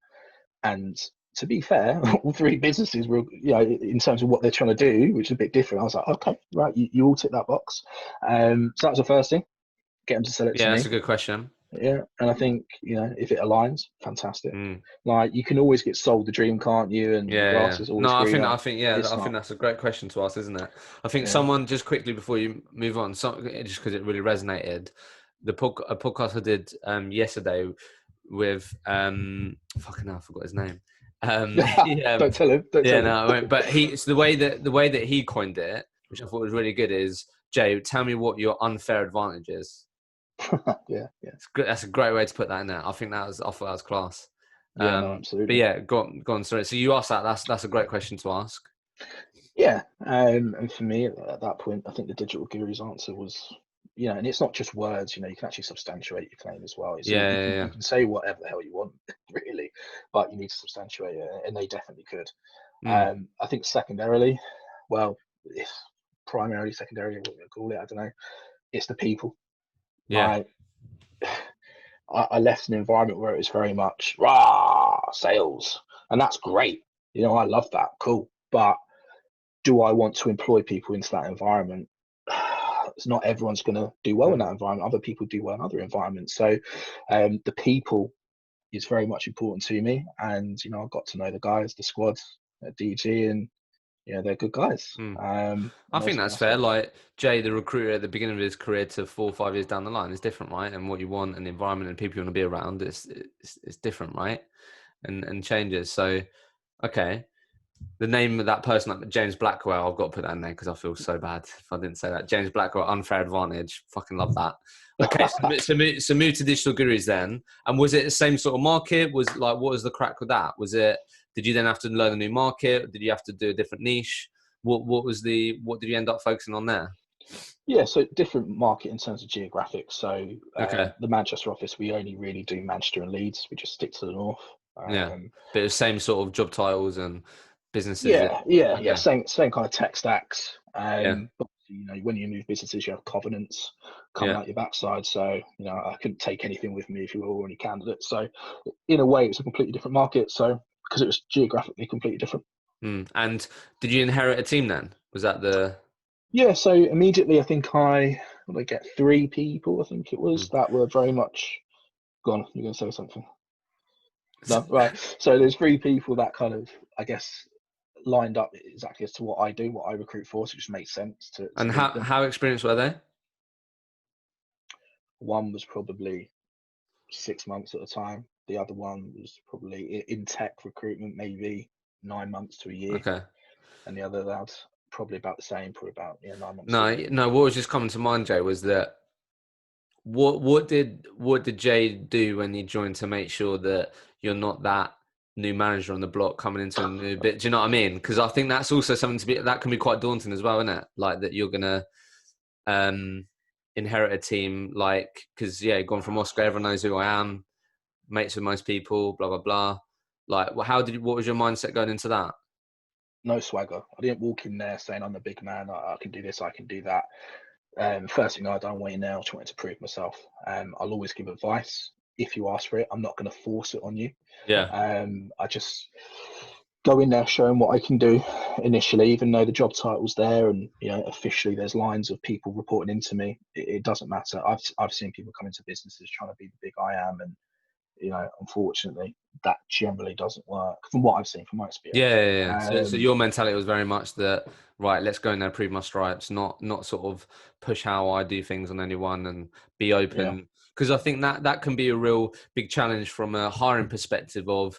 Speaker 2: And to be fair, all three businesses were, in terms of what they're trying to do, which is a bit different. I was like, okay, right, you all tick that box. So that was the first thing, get them to sell it to
Speaker 1: Yeah, that's
Speaker 2: me.
Speaker 1: a good question.
Speaker 2: Yeah, and I think, if it aligns, fantastic.
Speaker 1: Mm.
Speaker 2: Like, you can always get sold the dream, can't you? And the
Speaker 1: Yeah,
Speaker 2: grass
Speaker 1: yeah.
Speaker 2: is
Speaker 1: No,
Speaker 2: always greener.
Speaker 1: yeah,
Speaker 2: It's
Speaker 1: I think
Speaker 2: not.
Speaker 1: that's a great question to ask, isn't it? I think
Speaker 2: Yeah.
Speaker 1: someone just quickly before you move on, just because it really resonated, a podcast I did yesterday with fucking hell, I forgot his name. Yeah,
Speaker 2: Don't tell him. Don't
Speaker 1: yeah,
Speaker 2: tell him.
Speaker 1: no, I won't. But it's the way that he coined it, which I thought was really good. Is Jay, tell me what your unfair advantage is.
Speaker 2: Yeah, yeah,
Speaker 1: It's good. That's a great way to put that in there. I thought that was class.
Speaker 2: yeah. No,
Speaker 1: But
Speaker 2: absolutely.
Speaker 1: yeah, go on. Sorry. So you asked that. That's a great question to ask.
Speaker 2: Yeah, and for me at that point, I think the digital guru's answer was, and it's not just words. You can actually substantiate your claim as well. So
Speaker 1: Yeah,
Speaker 2: you
Speaker 1: yeah,
Speaker 2: can
Speaker 1: yeah.
Speaker 2: you can say whatever the hell you want, really, but you need to substantiate it, and they definitely could.
Speaker 1: Mm,
Speaker 2: I think secondarily, well, if primarily, secondary, what you call it, I don't know. It's the people.
Speaker 1: yeah,
Speaker 2: Like, I left an environment where it was very much rah sales, and that's great. I love that, cool, but do I want to employ people into that environment? It's not everyone's going to do well in
Speaker 1: mm,
Speaker 2: that environment. Other people do well in other environments. So the people is very much important to me. And, I got to know the guys, the squad at DG, and, they're good guys.
Speaker 1: mm. I
Speaker 2: And
Speaker 1: think that's
Speaker 2: that's
Speaker 1: fair.
Speaker 2: what,
Speaker 1: Like Jay, the recruiter at the beginning of his career to 4 or 5 years down the line is different, right? And what you want and the environment and people you want to be around is different, right? And changes. So okay. The name of that person, like James Blackwell, I've got to put that in there because I feel so bad if I didn't say that. James Blackwell, unfair advantage. Fucking love that. Okay, so move to digital gurus then. And was it the same sort of market? What was the crack with that? Did you then have to learn a new market? Did you have to do a different niche? What did you end up focusing on there?
Speaker 2: yeah, so different market in terms of geographic. So
Speaker 1: Okay,
Speaker 2: the Manchester office, we only really do Manchester and Leeds. We just stick to the north.
Speaker 1: yeah,
Speaker 2: Um,
Speaker 1: but the same sort of job titles and businesses.
Speaker 2: yeah.
Speaker 1: Okay,
Speaker 2: Same kind of tech stacks.
Speaker 1: yeah,
Speaker 2: But when you move businesses, you have covenants coming
Speaker 1: yeah.
Speaker 2: out your backside. So I couldn't take anything with me if you were already candidates. So in a way, it's a completely different market. So because it was geographically completely different.
Speaker 1: Mm. And did you inherit a team then? Was that the?
Speaker 2: Yeah. So immediately, I think what did I get 3 people. I think it was
Speaker 1: Mm.
Speaker 2: that were very much gone. You're going to say something. No, right. So there's 3 people that kind of, I guess, lined up exactly as to what I do, what I recruit for. So it just makes sense to
Speaker 1: And
Speaker 2: lead them.
Speaker 1: how experienced were they?
Speaker 2: One was probably 6 months at a time. The other one was probably in tech recruitment, maybe 9 months to a year.
Speaker 1: Okay.
Speaker 2: And the other lad, probably about the same, probably about 9 months to a
Speaker 1: No,
Speaker 2: year.
Speaker 1: no. What was just coming to mind, Jay, was that what did Jay do when he joined to make sure that you're not that new manager on the block coming into a new bit? Do you know what I mean? Because I think that's also something that can be quite daunting as well, isn't it? Like that you're gonna um, inherit a team, because gone from Oscar, everyone knows who I am, mates with most people, blah blah blah. Like, what was your mindset going into that?
Speaker 2: no swagger. I didn't walk in there saying I'm the big man. I can do this. I can do that. First thing I done went in there, I just wanted to prove myself. I'll always give advice if you ask for it. I'm not going to force it on you.
Speaker 1: Yeah.
Speaker 2: I just go in there showing what I can do initially, even though the job title's there and officially there's lines of people reporting into me. It doesn't matter. I've seen people come into businesses trying to be the big I am, and unfortunately that generally doesn't work from what I've seen from my experience.
Speaker 1: Yeah. So your mentality was very much that, right, let's go in there, prove my stripes, not sort of push how I do things on anyone, and be open. Because I think that can be a real big challenge from a hiring perspective of,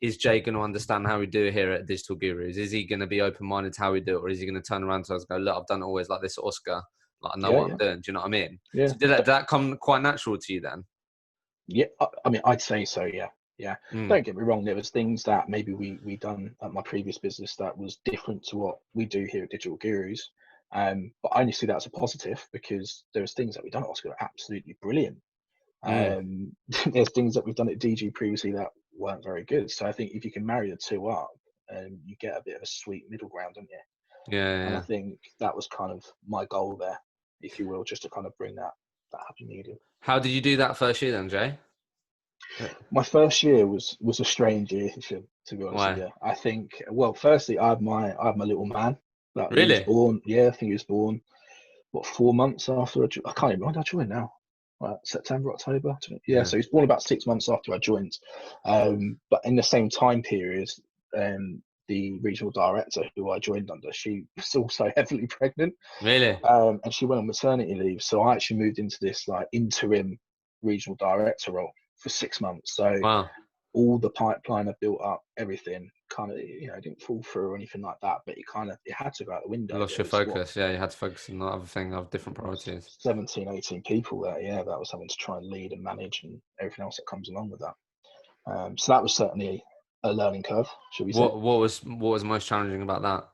Speaker 1: is Jay going to understand how we do it here at Digital Gurus? Is he going to be open-minded to how we do it? Or is he going to turn around to us and go, look, I've done it always like this, Oscar. Like, I know what I'm doing. Do you know what I mean?
Speaker 2: Yeah.
Speaker 1: So did that come quite natural to you then?
Speaker 2: Yeah, I mean, I'd say so. Yeah. Don't get me wrong. There was things that maybe we done at my previous business that was different to what we do here at Digital Gurus. But I only see that as a positive, because there was things that we done at Oscar that are absolutely brilliant. There's things that we've done at DG previously that weren't very good. So I think if you can marry the two up, you get a bit of a sweet middle ground, don't you? And I think that was kind of my goal there, if you will, just to kind of bring that happy medium.
Speaker 1: How did you do that first year then, Jay?
Speaker 2: My first year was a strange year, to be honest
Speaker 1: Why?
Speaker 2: with you. I think, well, firstly, I had my little man. That he was
Speaker 1: Really?
Speaker 2: born. Yeah, I think he was born 4 months after I can't even remember when I joined now. September, October. Yeah, so he was born about 6 months after I joined. But in the same time period, the regional director who I joined under, she was also heavily pregnant.
Speaker 1: Really?
Speaker 2: And she went on maternity leave. So I actually moved into this like interim regional director role for 6 months. So
Speaker 1: Wow.
Speaker 2: all the pipeline I built up, everything kind of, didn't fall through or anything like that, but it had to go out the window.
Speaker 1: Lost your focus. You had to focus on the other thing, of different priorities.
Speaker 2: 17, 18 people there. Yeah, that was having to try and lead and manage and everything else that comes along with that. So that was certainly a learning curve, should we say.
Speaker 1: What was most challenging about that?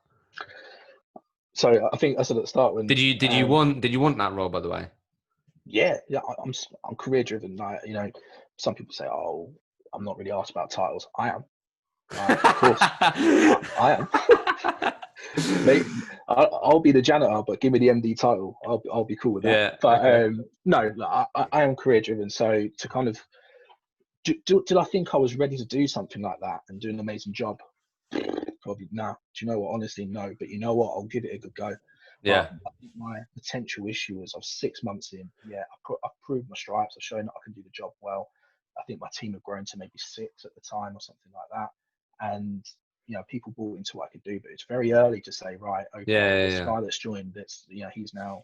Speaker 2: So I think I said at the start, when
Speaker 1: did you want that role, by the way?
Speaker 2: Yeah, I'm career driven. Like, some people say, "Oh, I'm not really asked about titles." I am. Of course, I am. Mate, I'll be the janitor, but give me the MD title. I'll be cool with that.
Speaker 1: Yeah,
Speaker 2: But
Speaker 1: okay.
Speaker 2: no, I am career driven. So to kind of, did I think I was ready to do something like that and do an amazing job? Probably no. Do you know what? Honestly, no. But you know what? I'll give it a good go.
Speaker 1: Yeah.
Speaker 2: But I think my potential issue was I was 6 months in. Yeah, I've proved my stripes. I've shown that I can do the job well. I think my team had grown to maybe 6 at the time or something like that. And, people bought into what I could do. But it's very early to say, right, okay, this guy that's joined, he's now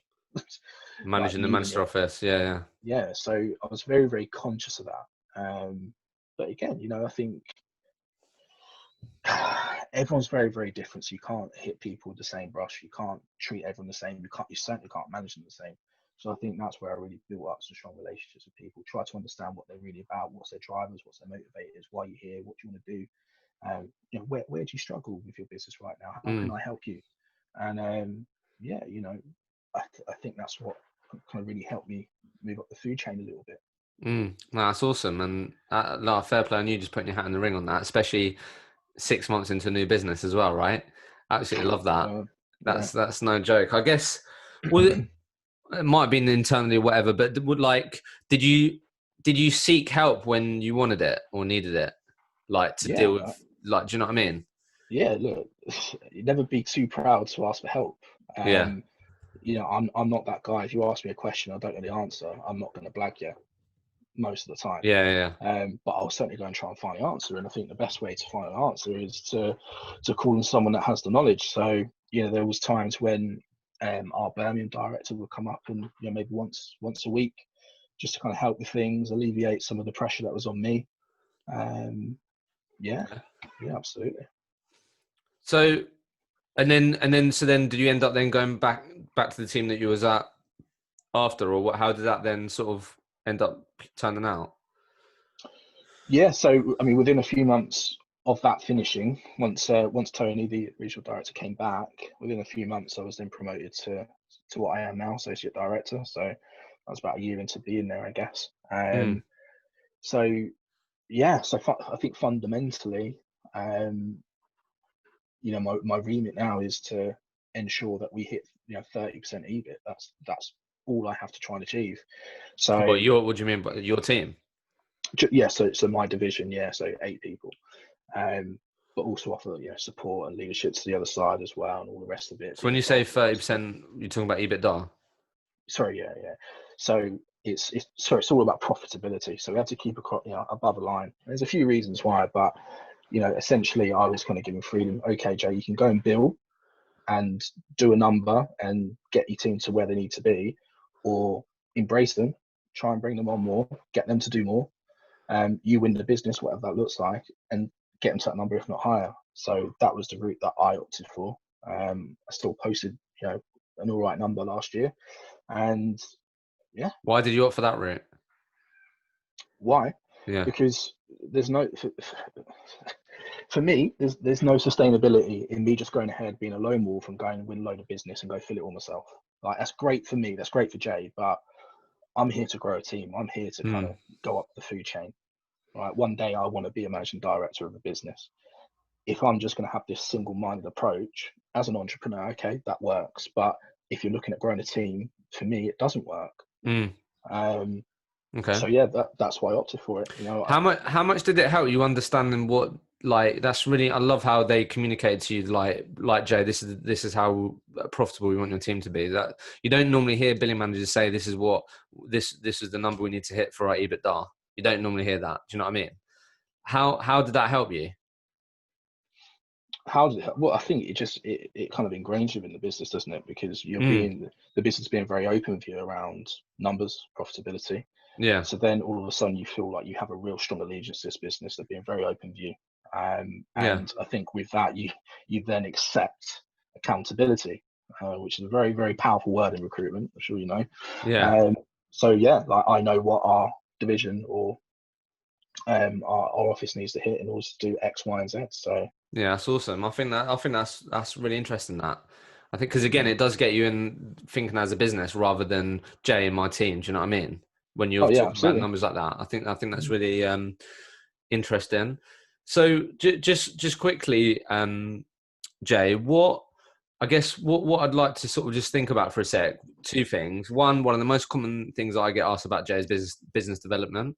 Speaker 1: managing the Manchester office.
Speaker 2: Yeah, so I was very, very conscious of that. But again, I think everyone's very, very different. So you can't hit people with the same brush. You can't treat everyone the same. You certainly can't manage them the same. So I think that's where I really built up some strong relationships with people. Try to understand what they're really about, what's their drivers, what's their motivators, why you're here, what do you want to do. Where do you struggle with your business right now? How can I help you? And I think that's what kind of really helped me move up the food chain a little bit.
Speaker 1: No, that's awesome, and fair play on you just putting your hat in the ring on that, especially 6 months into a new business as well, right? Absolutely love that. That's no joke. I guess it might have been internally or whatever, but did you seek help when you wanted it or needed it, like to deal with, like, do you know what I mean?
Speaker 2: Yeah, look, you'd never be too proud to ask for help. I'm not that guy. If you ask me a question, I don't know the answer, I'm not going to blag you most of the time. But I'll certainly go and try and find the answer. And I think the best way to find an answer is to call on someone that has the knowledge. So, there was times when our Birmingham director would come up and, maybe once a week, just to kind of help with things, alleviate some of the pressure that was on me. Yeah, absolutely.
Speaker 1: So, and then did you end up then going back to the team that you was at after, or what? How did that then sort of end up turning out?
Speaker 2: Yeah, so I mean, within a few months of that finishing, once Tony, the regional director, came back, within a few months, I was then promoted to what I am now, associate director. So that was about a year into being there, I guess. So yeah, I think fundamentally, my remit now is to ensure that we hit 30% EBIT. That's all I have to try and achieve. So
Speaker 1: what do you mean by your team?
Speaker 2: Yeah, so my division, so 8 people, but also offer support and leadership to the other side as well, and all the rest of it.
Speaker 1: So when you say 30%, you're talking about EBITDA?
Speaker 2: Sorry, yeah. So it's all about profitability. So we have to keep above the line. There's a few reasons why, but essentially I was kind of giving freedom. Okay, Jay, you can go and bill and do a number and get your team to where they need to be, or embrace them, try and bring them on more, get them to do more. You win the business, whatever that looks like, and get them to that number, if not higher. So that was the route that I opted for. I still posted, an all right number last year, and yeah.
Speaker 1: Why did you opt for that route?
Speaker 2: Why?
Speaker 1: Yeah.
Speaker 2: Because there's no, for me, there's no sustainability in me just going ahead, being a lone wolf and going and win a load of business and go fill it all myself. Like, that's great for me, that's great for Jay, but I'm here to grow a team. I'm here to kind of go up the food chain. Right? One day I want to be a managing director of a business. If I'm just going to have this single-minded approach as an entrepreneur, okay, that works. But if you're looking at growing a team, for me, it doesn't work.
Speaker 1: Okay.
Speaker 2: So yeah, that's why I opted for it.
Speaker 1: How much did it help you understanding what, like, that's really, I love how they communicate to you, like Jay, this is how profitable we want your team to be. That you don't normally hear billing managers say this is the number we need to hit for our EBITDA. You don't normally hear that. Do you know what I mean? How did that help you?
Speaker 2: How did it help? Well, I think it kind of ingrains you in the business, doesn't it? Because the business being very open with you around numbers, profitability.
Speaker 1: Yeah.
Speaker 2: So then all of a sudden you feel like you have a real strong allegiance to this business. They're being very open with you. And I think with that, you then accept accountability, which is a very, very powerful word in recruitment. I'm sure you know.
Speaker 1: Yeah.
Speaker 2: So yeah, like, I know what our division or our office needs to hit in order to do X, Y, and Z. So
Speaker 1: yeah, that's awesome. I think that's really interesting. That I think, because again, it does get you in thinking as a business rather than Jay and my team. Do you know what I mean? When you're talking about numbers like that, I think that's really interesting. So just quickly, Jay, what I'd like to sort of just think about for a sec, 2 things. One of the most common things I get asked about, Jay, is business development.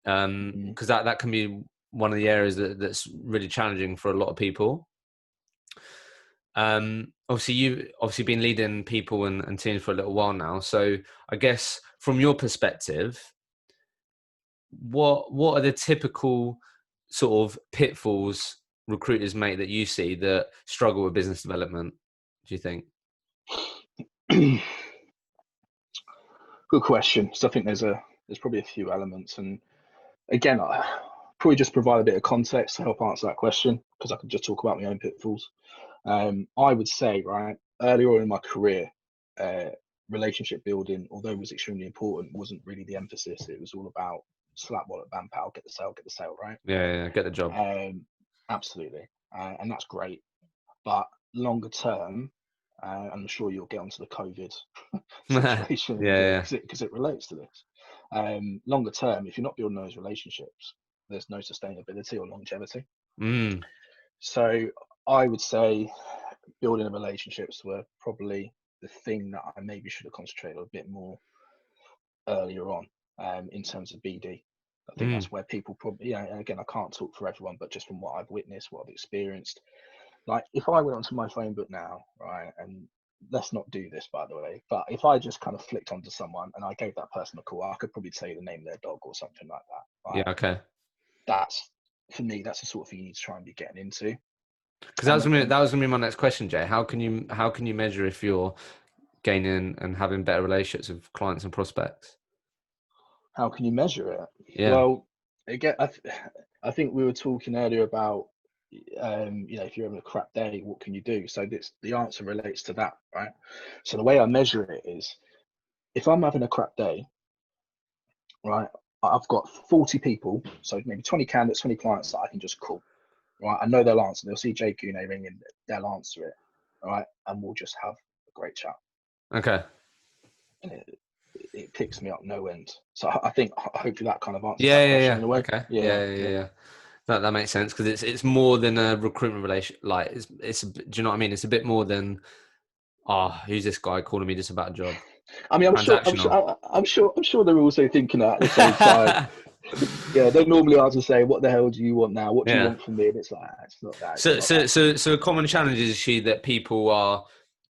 Speaker 1: Because that can be one of the areas that's really challenging for a lot of people. Obviously you've been leading people and teams for a little while now. So I guess from your perspective, what are the typical sort of pitfalls recruiters make that you see that struggle with business development, do you think?
Speaker 2: Good question. So I think there's probably a few elements, and again, I probably just provide a bit of context to help answer that question, because I can just talk about my own pitfalls. I would say, right, earlier on in my career, relationship building, although it was extremely important, wasn't really the emphasis. It was all about slap wallet, bam, pow, get the sale, right?
Speaker 1: Yeah, get the job.
Speaker 2: Absolutely, and that's great. But longer term, I'm sure you'll get onto the COVID situation because it relates to this. Longer term, if you're not building those relationships, there's no sustainability or longevity. So I would say building relationships were probably the thing that I maybe should have concentrated a bit more earlier on, in terms of BD. I think that's where people probably, and again, I can't talk for everyone, but just from what I've witnessed, what I've experienced, like if I went onto my phone book now, right, and let's not do this, by the way, but if I just kind of flicked onto someone and I gave that person a call, I could probably tell you the name of their dog or something like that. Right?
Speaker 1: Yeah, okay.
Speaker 2: That's, for me, that's the sort of thing you need to try and be getting into.
Speaker 1: Because that was gonna be my next question, Jay. How can you measure if you're gaining and having better relationships with clients and prospects?
Speaker 2: How can you measure it?
Speaker 1: Yeah.
Speaker 2: Well, again, I think we were talking earlier about, if you're having a crap day, what can you do? So the answer relates to that, right? So the way I measure it is, if I'm having a crap day, right, I've got 40 people, so maybe 20 candidates, 20 clients that I can just call, right? I know they'll answer. They'll see Jay Guney ring and they'll answer it, right? And we'll just have a great chat.
Speaker 1: Okay.
Speaker 2: And it picks me up no end. So I think hopefully that kind of answers that question in a way.
Speaker 1: Okay. Yeah. That makes sense, because it's more than a recruitment relation. Like do you know what I mean? It's a bit more than, who's this guy calling me just about a job?
Speaker 2: I mean,
Speaker 1: Transactional.
Speaker 2: I'm sure they're also thinking that at the same time. Yeah, they normally answer say, "What the hell do you want now? What do you
Speaker 1: Yeah.
Speaker 2: want from me?" And it's like, it's not that. It's
Speaker 1: So
Speaker 2: not that deep.
Speaker 1: a common challenge is actually that people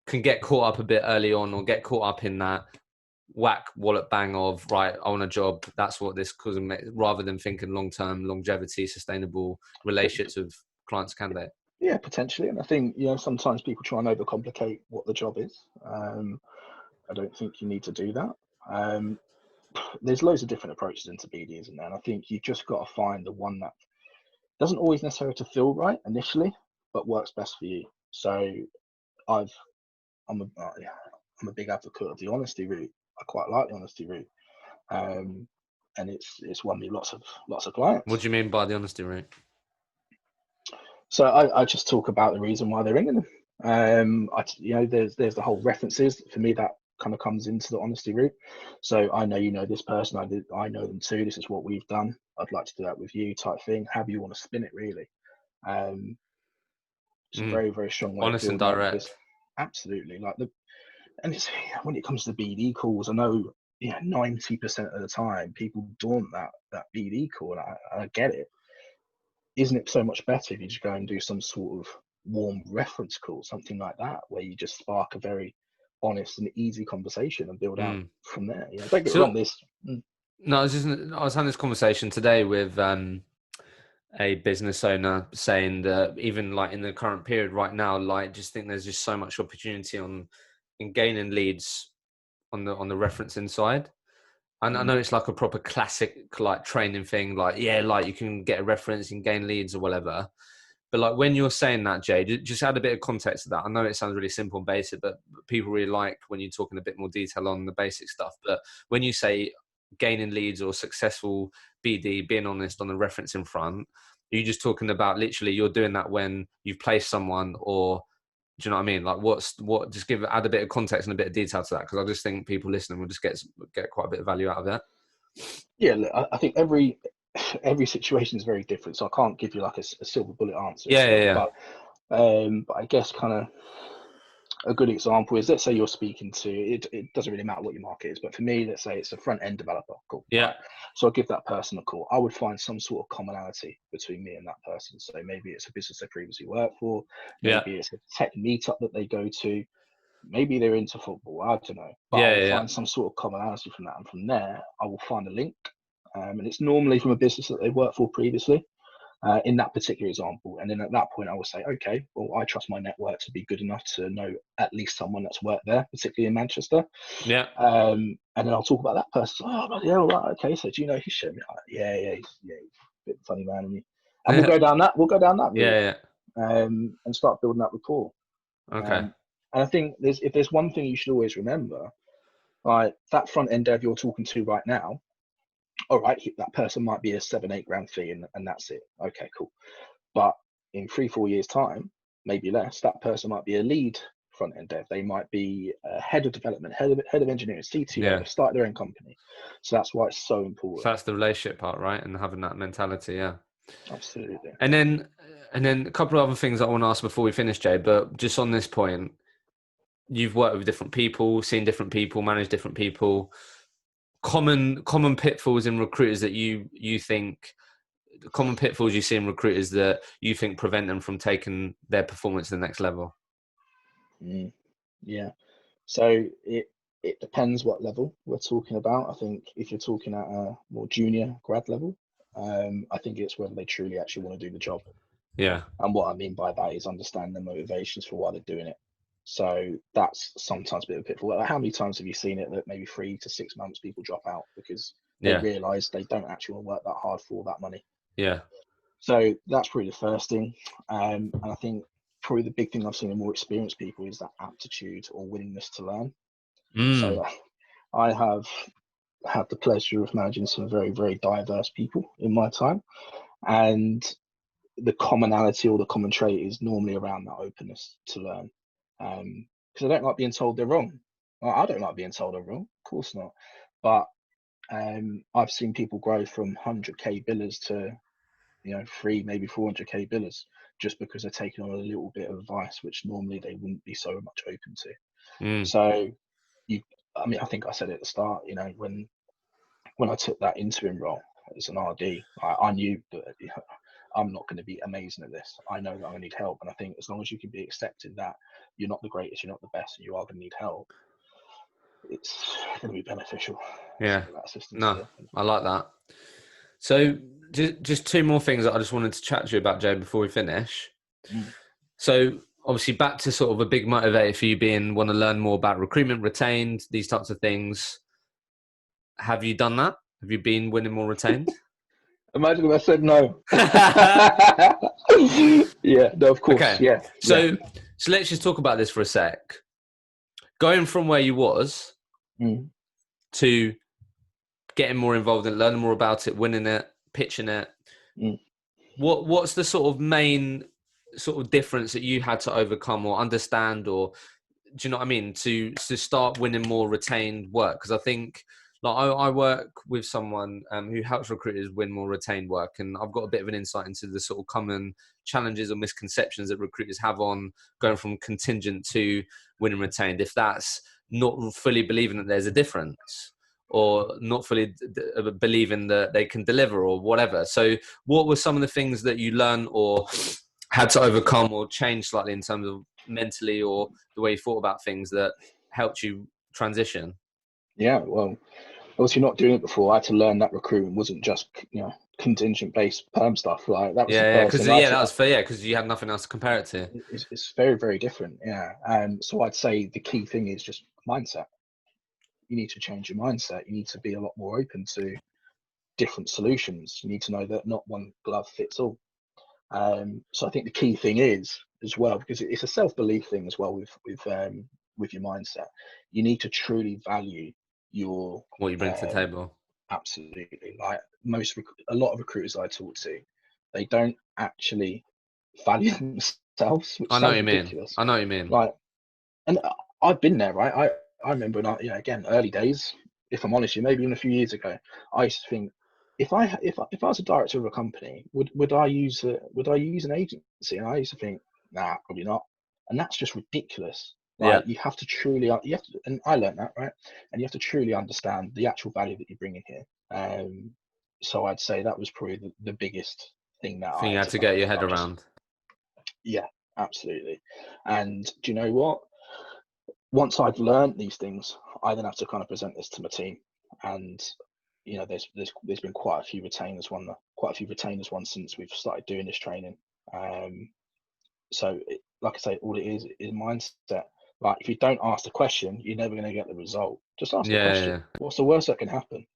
Speaker 1: can get caught up a bit early on, or get caught up in that whack wallet bang of, right, I want a job. That's what this cause, rather than thinking long term, longevity, sustainable relationships with clients, candidate.
Speaker 2: Yeah, potentially. And I think, sometimes people try and overcomplicate what the job is. I don't think you need to do that. There's loads of different approaches into BD, isn't there? And I think you've just got to find the one that doesn't always necessarily to feel right initially, but works best for you. So I'm a big advocate of the honesty route. I quite like the honesty route, and it's won me lots of
Speaker 1: What
Speaker 2: clients.
Speaker 1: do you mean by the honesty route?
Speaker 2: So I just talk about the reason why they're ringing them. There's the whole references. For me, that kind of comes into the honesty route. So I know you know this person. I know them too. This is what we've done. I'd like to do that with you, type thing. However you want to spin it, really. It's a very, very strong way of
Speaker 1: Honest and
Speaker 2: building up with this.
Speaker 1: direct.
Speaker 2: Absolutely. And it's when it comes to BD calls, I know 90% of the time people daunt that BD call. I get it. Isn't it so much better if you just go and do some sort of warm reference call, something like that, where you just spark a very honest and easy conversation and build out from there? Don't get me wrong.
Speaker 1: No, I was having this conversation today with a business owner saying that even like in the current period right now, like just think there's just so much opportunity in gaining leads on the referencing side. And I know it's like a proper classic like training thing, like like you can get a reference and gain leads or whatever. But like when you're saying that, Jay, just add a bit of context to that. I know it sounds really simple and basic, but people really like when you're talking a bit more detail on the basic stuff. But when you say gaining leads or successful BD, being honest on the referencing front, are you just talking about literally you're doing that when you've placed someone, or do you know what I mean? Like just add a bit of context and a bit of detail to that, because I just think people listening will just get quite a bit of value out of that.
Speaker 2: Yeah, look, I think every situation is very different, so I can't give you like a silver bullet answer.
Speaker 1: Yeah.
Speaker 2: But I guess kind of a good example is, let's say you're speaking to it. It doesn't really matter what your market is, but for me, let's say it's a front end developer. Cool.
Speaker 1: Yeah.
Speaker 2: Right. So I'll give that person a call. I would find some sort of commonality between me and that person. So maybe it's a business they previously worked for. Maybe it's a tech meetup that they go to. Maybe they're into football. I don't know. But I will find some sort of commonality from that, and from there, I will find a link. And it's normally from a business that they worked for previously. In that particular example. And then at that point, I will say, okay, well, I trust my network to be good enough to know at least someone that's worked there, particularly in Manchester.
Speaker 1: Yeah.
Speaker 2: And then I'll talk about that person. Oh, bloody hell, right, okay. So do you know Hisham? Yeah, he's a bit funny man, isn't he? And we'll go down that route.
Speaker 1: Yeah.
Speaker 2: And start building that rapport.
Speaker 1: Okay.
Speaker 2: And I think if there's one thing you should always remember, right, that front end dev you're talking to right now, all right, that person might be a 7-8 grand fee, and that's it. Okay, cool. But in 3-4 years' time, maybe less, that person might be a lead front end dev. They might be a head of development, head of engineering, CTO. They've started their own company. So that's why it's so important.
Speaker 1: So that's the relationship part, right? And having that mentality, yeah.
Speaker 2: Absolutely.
Speaker 1: And then a couple of other things I want to ask before we finish, Jay. But just on this point, you've worked with different people, seen different people, managed different people. Common pitfalls in recruiters that you think, common pitfalls you see in recruiters that you think prevent them from taking their performance to the next level.
Speaker 2: Yeah. So it depends what level we're talking about. I think if you're talking at a more junior grad level, I think it's whether they truly actually want to do the job.
Speaker 1: Yeah.
Speaker 2: And what I mean by that is understand the motivations for why they're doing it. So that's sometimes a bit of a pitfall. How many times have you seen it that maybe 3 to 6 months people drop out because they realise they don't actually want to work that hard for that money?
Speaker 1: Yeah.
Speaker 2: So that's probably the first thing. And I think probably the big thing I've seen in more experienced people is that aptitude or willingness to learn. So I have had the pleasure of managing some very, very diverse people in my time. And the commonality or the common trait is normally around that openness to learn. Because I don't like being told they're wrong. Well, I don't like being told I'm wrong, of course not. But I've seen people grow from 100k billers to maybe 400k billers, just because they're taking on a little bit of advice which normally they wouldn't be so much open to. So I think I said at the start, when I took that interim role as an RD, I knew that I'm not going to be amazing at this. I know that I need help, and I think as long as you can be accepted that you're not the greatest, you're not the best, and you are going to need help, it's going to be beneficial.
Speaker 1: Yeah.
Speaker 2: That assistance.
Speaker 1: No, I like that. So just two more things that I just wanted to chat to you about, Jay, before we finish. So obviously back to sort of a big motivator for you being want to learn more about recruitment, retained, these types of things. Have you done that? Have you been winning more retained?
Speaker 2: Imagine if I said no. Yeah, no, of course.
Speaker 1: Okay.
Speaker 2: Yeah.
Speaker 1: So let's just talk about this for a sec. Going from where you was to getting more involved in learning more about it, winning it, pitching it. What's the sort of main sort of difference that you had to overcome or understand, or do you know what I mean, to start winning more retained work? Because I think like I work with someone who helps recruiters win more retained work, and I've got a bit of an insight into the sort of common challenges or misconceptions that recruiters have on going from contingent to winning retained, if that's not fully believing that there's a difference, or not fully believing that they can deliver or whatever. So what were some of the things that you learned or had to overcome or change slightly in terms of mentally or the way you thought about things that helped you transition?
Speaker 2: Yeah, well, obviously not doing it before, I had to learn that recruitment wasn't just, contingent based perm stuff. Like that was the first thing.
Speaker 1: That was fair. Yeah, because you had nothing else to compare it to.
Speaker 2: It's very, very different. Yeah. So I'd say the key thing is just mindset. You need to change your mindset. You need to be a lot more open to different solutions. You need to know that not one glove fits all. So I think the key thing is as well, because it's a self-belief thing as well with your mindset. You need to truly value
Speaker 1: what you bring to the table.
Speaker 2: Absolutely. Like a lot of recruiters I talk to, they don't actually value themselves, which sounds ridiculous.
Speaker 1: I know what you mean.
Speaker 2: Like, and I've been there, right? I remember when again, early days, if I'm honest, maybe even a few years ago, I used to think, if I was a director of a company, would I use an agency? And I used to think, nah, probably not. And that's just ridiculous. Like, you have to, and I learned that, right? And you have to truly understand the actual value that you bring in here. So I'd say that was probably the biggest thing that
Speaker 1: you had to get your head around.
Speaker 2: Yeah, absolutely. And do you know what? Once I've learned these things, I then have to kind of present this to my team. And there's been quite a few retainers won since we've started doing this training. So like I say, all it is mindset. Like, if you don't ask the question, you're never going to get the result. Just ask the question. Yeah. What's the worst that can happen?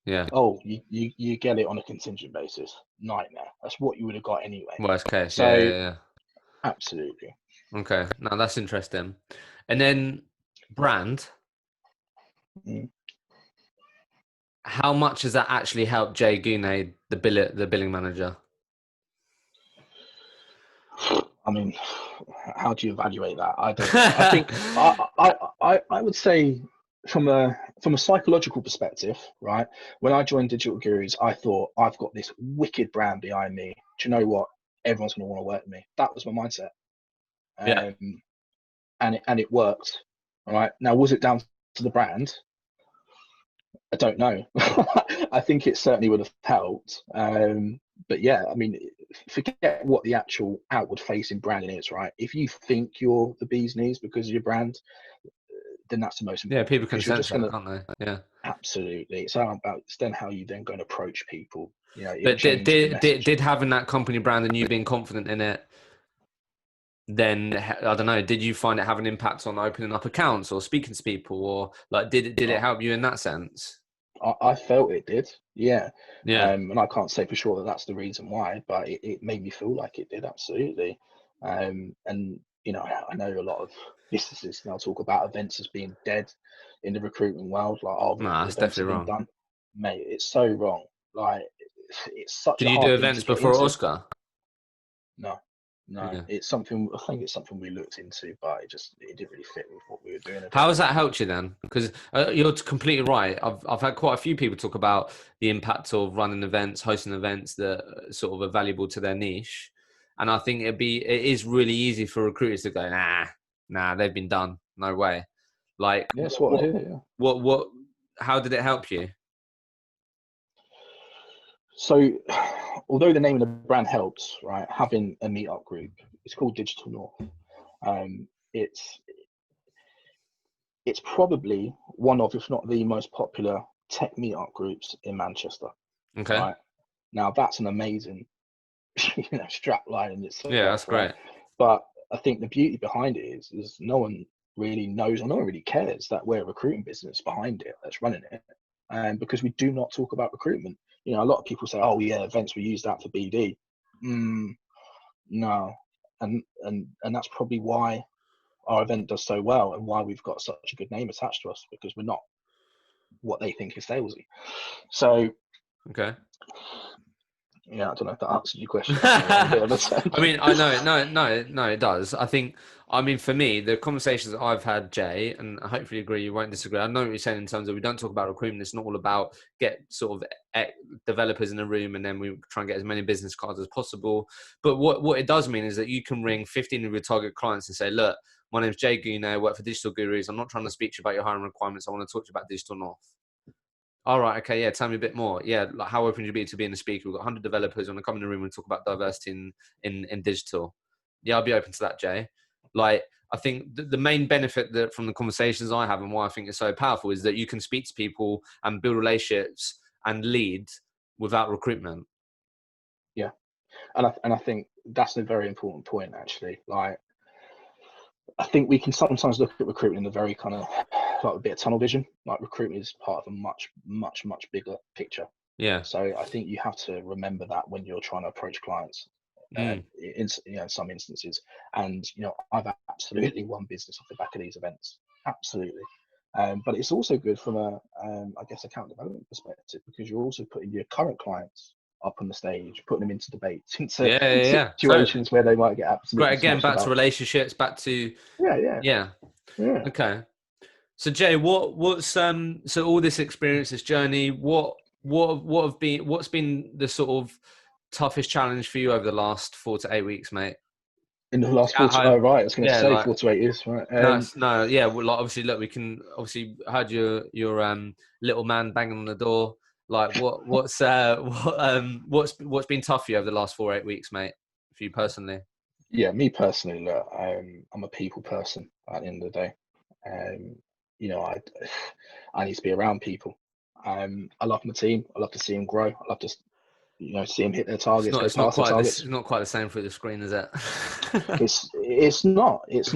Speaker 1: Yeah.
Speaker 2: Oh, you get it on a contingent basis. Nightmare. That's what you would have got anyway.
Speaker 1: Worst case.
Speaker 2: So,
Speaker 1: yeah.
Speaker 2: Absolutely.
Speaker 1: Okay. No, that's interesting. And then brand. How much has that actually helped Jay Guney, the billing manager?
Speaker 2: I mean, how do you evaluate that? I don't know. I think I would say from a psychological perspective, right? When I joined Digital Gurus, I thought, I've got this wicked brand behind me. Do you know what? Everyone's going to want to work with me. That was my mindset. And it worked. All right. Now, was it down to the brand? I don't know. I think it certainly would have helped. But yeah, I mean, forget what the actual outward facing branding is, right? If you think you're the bee's knees because of your brand, then that's the most important.
Speaker 1: Yeah, people can sense that, can't they? Yeah,
Speaker 2: absolutely. It's then how you then go and approach people.
Speaker 1: But did having that company brand and you being confident in it, then I don't know, did you find it have an impact on opening up accounts or speaking to people, or like did it help you in that sense?
Speaker 2: I felt it did, yeah. And I can't say for sure that that's the reason why, but it made me feel like it did, absolutely. And I know a lot of businesses now talk about events as being dead in the recruitment world. Like, oh,
Speaker 1: no, that's definitely wrong,
Speaker 2: done. Mate, it's so wrong. Like, it's such.
Speaker 1: Did you do events before Oscar?
Speaker 2: No. No,
Speaker 1: Yeah.
Speaker 2: it's something. I think it's something we looked into, but it didn't really fit with what we were doing.
Speaker 1: How has that helped you then? Because you're completely right. I've had quite a few people talk about the impact of running events, hosting events that sort of are valuable to their niche, and I think it is really easy for recruiters to go, nah, they've been done, no way. Like,
Speaker 2: Yeah, that's what I hear. Yeah.
Speaker 1: what? How did it help you?
Speaker 2: So, although the name of the brand helps, right? Having a meetup group, it's called Digital North. Um, it's it's probably one of, if not the most popular tech meetup groups in Manchester.
Speaker 1: Okay.
Speaker 2: Right now, that's an amazing, strap line in
Speaker 1: Yeah,
Speaker 2: itself,
Speaker 1: that's
Speaker 2: right?
Speaker 1: great.
Speaker 2: But I think the beauty behind it is no one really knows or no one really cares that we're a recruiting business behind it that's running it, and because we do not talk about recruitment. A lot of people say, "Oh yeah, events, we use that for BD." No, and that's probably why our event does so well and why we've got such a good name attached to us, because we're not what they think is salesy. So
Speaker 1: Okay.
Speaker 2: yeah, I don't know if that answers your question. A bit of a
Speaker 1: I mean, I know, no, it does. I mean, for me, the conversations that I've had, Jay, and I hopefully agree, you won't disagree. I know what you're saying in terms of we don't talk about recruitment. It's not all about get sort of developers in a room and then we try and get as many business cards as possible. But what it does mean is that you can ring 15 of your target clients and say, look, my name's Jay Guney, I work for Digital Gurus. I'm not trying to speak to you about your hiring requirements. I want to talk to you about Digital North. All right. Okay. Yeah. Tell me a bit more. Yeah. Like, how open would you be to being a speaker? We've got 100 developers want to come in the room and talk about diversity in digital. Yeah, I'll be open to that, Jay. Like, I think the main benefit that from the conversations I have and why I think it's so powerful is that you can speak to people and build relationships and lead without recruitment.
Speaker 2: Yeah, and I think that's a very important point, actually. Like, I think we can sometimes look at recruitment in a very kind of like a bit of tunnel vision. Like, recruitment is part of a much, much, much bigger picture.
Speaker 1: Yeah.
Speaker 2: So I think you have to remember that when you're trying to approach clients,
Speaker 1: Mm.
Speaker 2: in some instances. And I've absolutely won business off the back of these events, absolutely. But it's also good from a, I guess, account development perspective, because you're also putting your current clients up on the stage, putting them into debates, into
Speaker 1: Yeah. Totally.
Speaker 2: situations where they might get
Speaker 1: Great.
Speaker 2: absolutely
Speaker 1: Again,
Speaker 2: smashed
Speaker 1: back to
Speaker 2: about.
Speaker 1: relationships, back to, yeah.
Speaker 2: Yeah.
Speaker 1: Okay. So Jay, what's so all this experience, this journey, what's been the sort of toughest challenge for you over the last 4 to 8 weeks, mate?
Speaker 2: In the last
Speaker 1: At
Speaker 2: 40, oh
Speaker 1: home,
Speaker 2: right, I was going to
Speaker 1: yeah,
Speaker 2: say
Speaker 1: like
Speaker 2: 4 to 8 years, right?
Speaker 1: no, yeah. Well, like, obviously, look, we can obviously heard your little man banging on the door. Like, what's been tough for you over the last 4 or 8 weeks, mate, for you personally?
Speaker 2: Yeah, me personally, look, I'm a people person at the end of the day. Um, I I need to be around people. I love my team. I love to see them grow. I love to, see them hit their targets, go
Speaker 1: It's not
Speaker 2: past their
Speaker 1: quite this.
Speaker 2: targets.
Speaker 1: It's not quite the same through the screen, is it?
Speaker 2: It's not. It's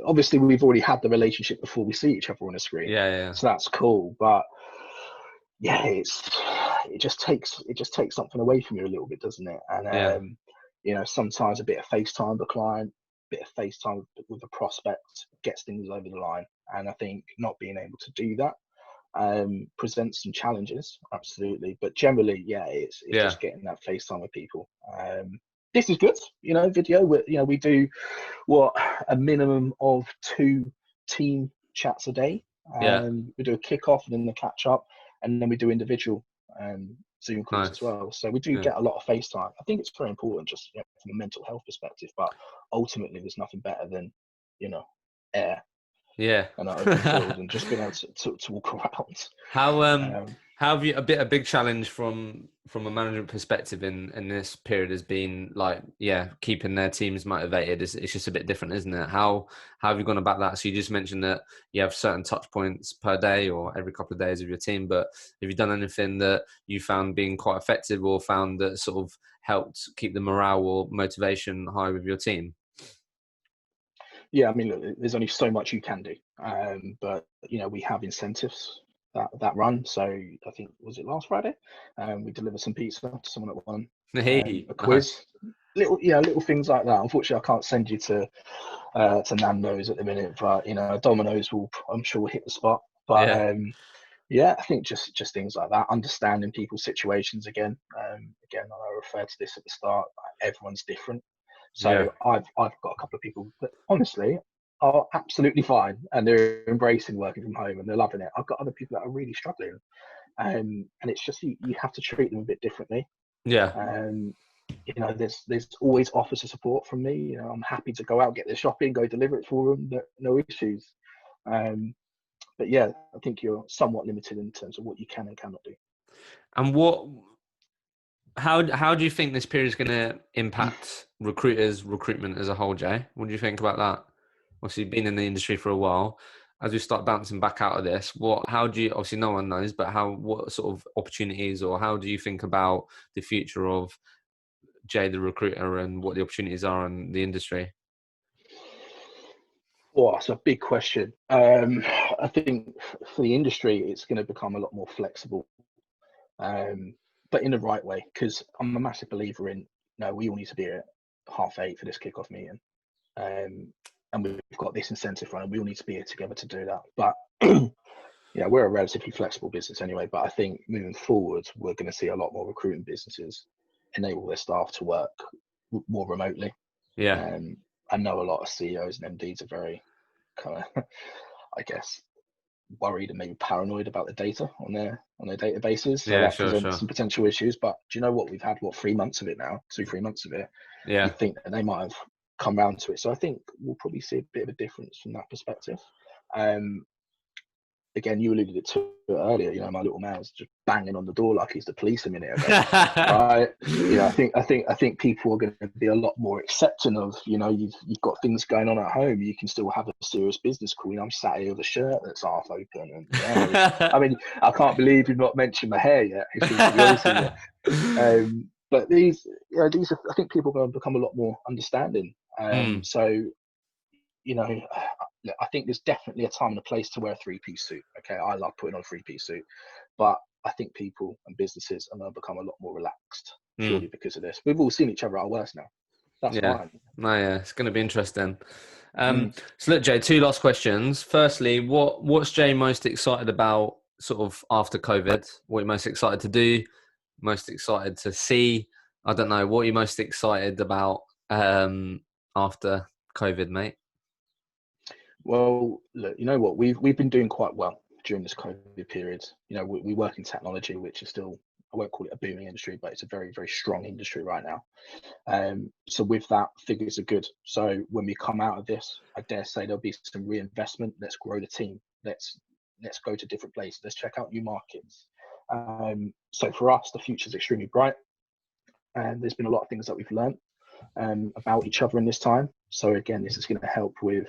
Speaker 2: obviously we've already had the relationship before we see each other on a screen,
Speaker 1: Yeah.
Speaker 2: so that's cool. But yeah, it just takes something away from you a little bit, doesn't it? And
Speaker 1: Yeah.
Speaker 2: sometimes a bit of FaceTime with a client, a bit of FaceTime with a prospect gets things over the line. And I think not being able to do that presents some challenges, absolutely. But generally, yeah, it's
Speaker 1: Yeah.
Speaker 2: just getting that FaceTime with people. This is good, video. We do a minimum of 2 team chats a day.
Speaker 1: Yeah.
Speaker 2: We do a kickoff and then the catch up, and then we do individual Zoom calls as
Speaker 1: Nice.
Speaker 2: well. So we do
Speaker 1: Yeah.
Speaker 2: get a lot of FaceTime. I think it's very important, just from a mental health perspective. But ultimately, there's nothing better than air
Speaker 1: Yeah.
Speaker 2: and an open field and just being able to walk around.
Speaker 1: How
Speaker 2: Um,
Speaker 1: how have you a big challenge from a management perspective in this period has been like keeping their teams motivated. It's just a bit different, isn't it? How have you gone about that? So you just mentioned that you have certain touch points per day or every couple of days of your team, but have you done anything that you found being quite effective or found that sort of helped keep the morale or motivation high with your team?
Speaker 2: Yeah, I mean, look, there's only so much you can do, but we have incentives that run. So I think, was it last Friday? We delivered some pizza to someone that won
Speaker 1: Hey,
Speaker 2: a
Speaker 1: nice.
Speaker 2: quiz. Little things like that. Unfortunately, I can't send you to Nando's at the minute, but Domino's I'm sure will hit the spot. But
Speaker 1: Yeah,
Speaker 2: yeah, I think just things like that, understanding people's situations again. Again, I referred to this at the start. Everyone's different. So I've got a couple of people that honestly are absolutely fine and they're embracing working from home and they're loving it. I've got other people that are really struggling, and it's just you have to treat them a bit differently.
Speaker 1: Yeah.
Speaker 2: You know, there's always offers of support from me. You know, I'm happy to go out, get their shopping, go deliver it for them. No issues. But yeah, I think you're somewhat limited in terms of what you can and cannot do.
Speaker 1: And how do you think this period is going to impact recruitment as a whole, Jay? What do you think about that? Obviously, you've been in the industry for a while. As we start bouncing back out of this, how do you, obviously no one knows, but what sort of opportunities, or how do you think about the future of Jay the recruiter and what the opportunities are in the industry?
Speaker 2: Well, it's a big question. I think for the industry, it's going to become a lot more flexible, but in the right way, because I'm a massive believer in, no, we all need to be at 8:30 for this kickoff meeting. And we've got this incentive running. We all need to be here together to do that. But yeah, we're a relatively flexible business anyway. But I think moving forward, we're going to see a lot more recruiting businesses enable their staff to work more remotely.
Speaker 1: Yeah.
Speaker 2: I know a lot of CEOs and MDs are very kind of, I guess, worried and maybe paranoid about the data on their databases. So
Speaker 1: Yeah,
Speaker 2: that
Speaker 1: sure.
Speaker 2: presents some potential issues. But do you know what? We've had 3 months of it now, 3 months of it.
Speaker 1: Yeah.
Speaker 2: You think that they might have come round to it. So I think we'll probably see a bit of a difference from that perspective. Again, you alluded to it earlier. You know, my little man's just banging on the door like he's the police a minute ago, right? Yeah, I think people are going to be a lot more accepting of, you know, you've got things going on at home. You can still have a serious business call. You know, I'm sat here with a shirt that's half open, and yeah, I mean, I can't believe you've not mentioned my hair yet. To be honest with you. But these are, I think people are going to become a lot more understanding. So, you know, I think there's definitely a time and a place to wear a three-piece suit. Okay, I love putting on a three-piece suit, but I think people and businesses are going to become a lot more relaxed purely because of this. We've all seen each other at our worst now. That's fine.
Speaker 1: No, yeah, it's going to be interesting. So look, Jay, 2 last questions. Firstly, what's Jay most excited about sort of after COVID? What are you most excited to do? Most excited to see? I don't know. What are you most excited about after COVID, mate?
Speaker 2: Well, look, you know what? We've been doing quite well during this COVID period. You know, we work in technology, which is still, I won't call it a booming industry, but it's a very, very strong industry right now. So with that, figures are good. So when we come out of this, I dare say there'll be some reinvestment. Let's grow the team. Let's go to different places. Let's check out new markets. So for us, the future is extremely bright. And there's been a lot of things that we've learned about each other in this time. So again, this is going to help with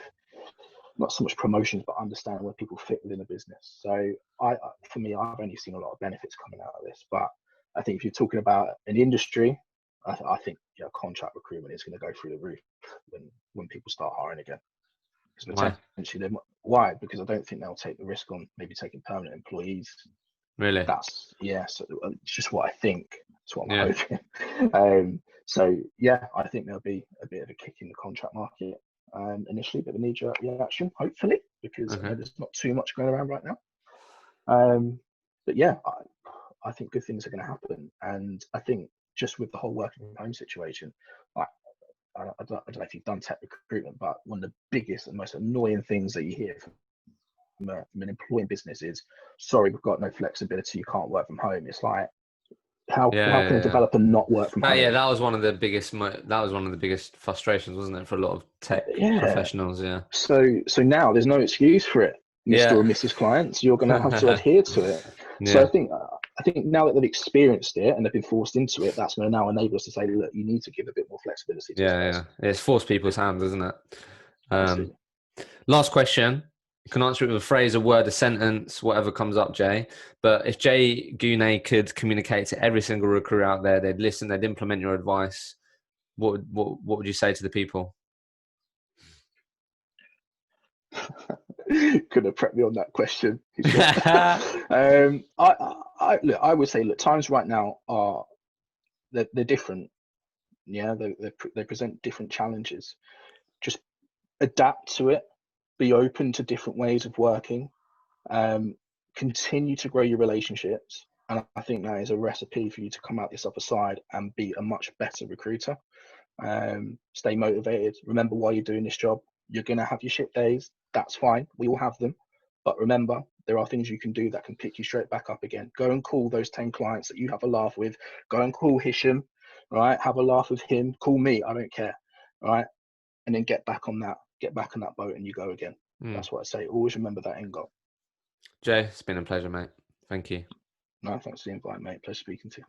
Speaker 2: not so much promotions, but understanding where people fit within a business. So for me, I've only seen a lot of benefits coming out of this. But I think if you're talking about an industry, I think contract recruitment is going to go through the roof when people start hiring again. Because potentially why? Because I don't think they'll take the risk on maybe taking permanent employees.
Speaker 1: Really?
Speaker 2: So it's just what I think. That's what I'm hoping. So yeah, I think there'll be a bit of a kick in the contract market initially, but a knee-jerk reaction, hopefully, because there's not too much going around right now. But yeah, I think good things are going to happen, and I think just with the whole working from home situation, like I don't know if you've done tech recruitment, but one of the biggest and most annoying things that you hear from an employing business is, sorry, we've got no flexibility, you can't work from home. It's like, how can a developer not work from home?
Speaker 1: Yeah, that was one of the biggest frustrations, wasn't it, for a lot of tech professionals? Yeah.
Speaker 2: So now there's no excuse for it, Mr. or Mrs. Clients. You're going to have to adhere to it. So I think now that they've experienced it and they've been forced into it, that's going to now enable us to say, look, you need to give a bit more flexibility to this person.
Speaker 1: It's forced people's hands, isn't it? Last question. You can answer it with a phrase, a word, a sentence, whatever comes up, Jay. But if Jay Guney could communicate to every single recruiter out there, they'd listen, they'd implement your advice, what would you say to the people?
Speaker 2: Could have prepped me on that question. I would say, look, times right now are they're different. Yeah, they present different challenges. Just adapt to it. Be open to different ways of working. Continue to grow your relationships, and I think that is a recipe for you to come out this other side and be a much better recruiter. Stay motivated. Remember why you're doing this job. You're going to have your shit days. That's fine. We all have them. But remember, there are things you can do that can pick you straight back up again. Go and call those 10 clients that you have a laugh with. Go and call Hisham, right? Have a laugh with him. Call me. I don't care, right? And then get back on that boat and you go again. That's what I say. Always remember that end goal.
Speaker 1: Jay, it's been a pleasure, mate. Thank you.
Speaker 2: No, thanks for the invite, mate. Pleasure speaking to you.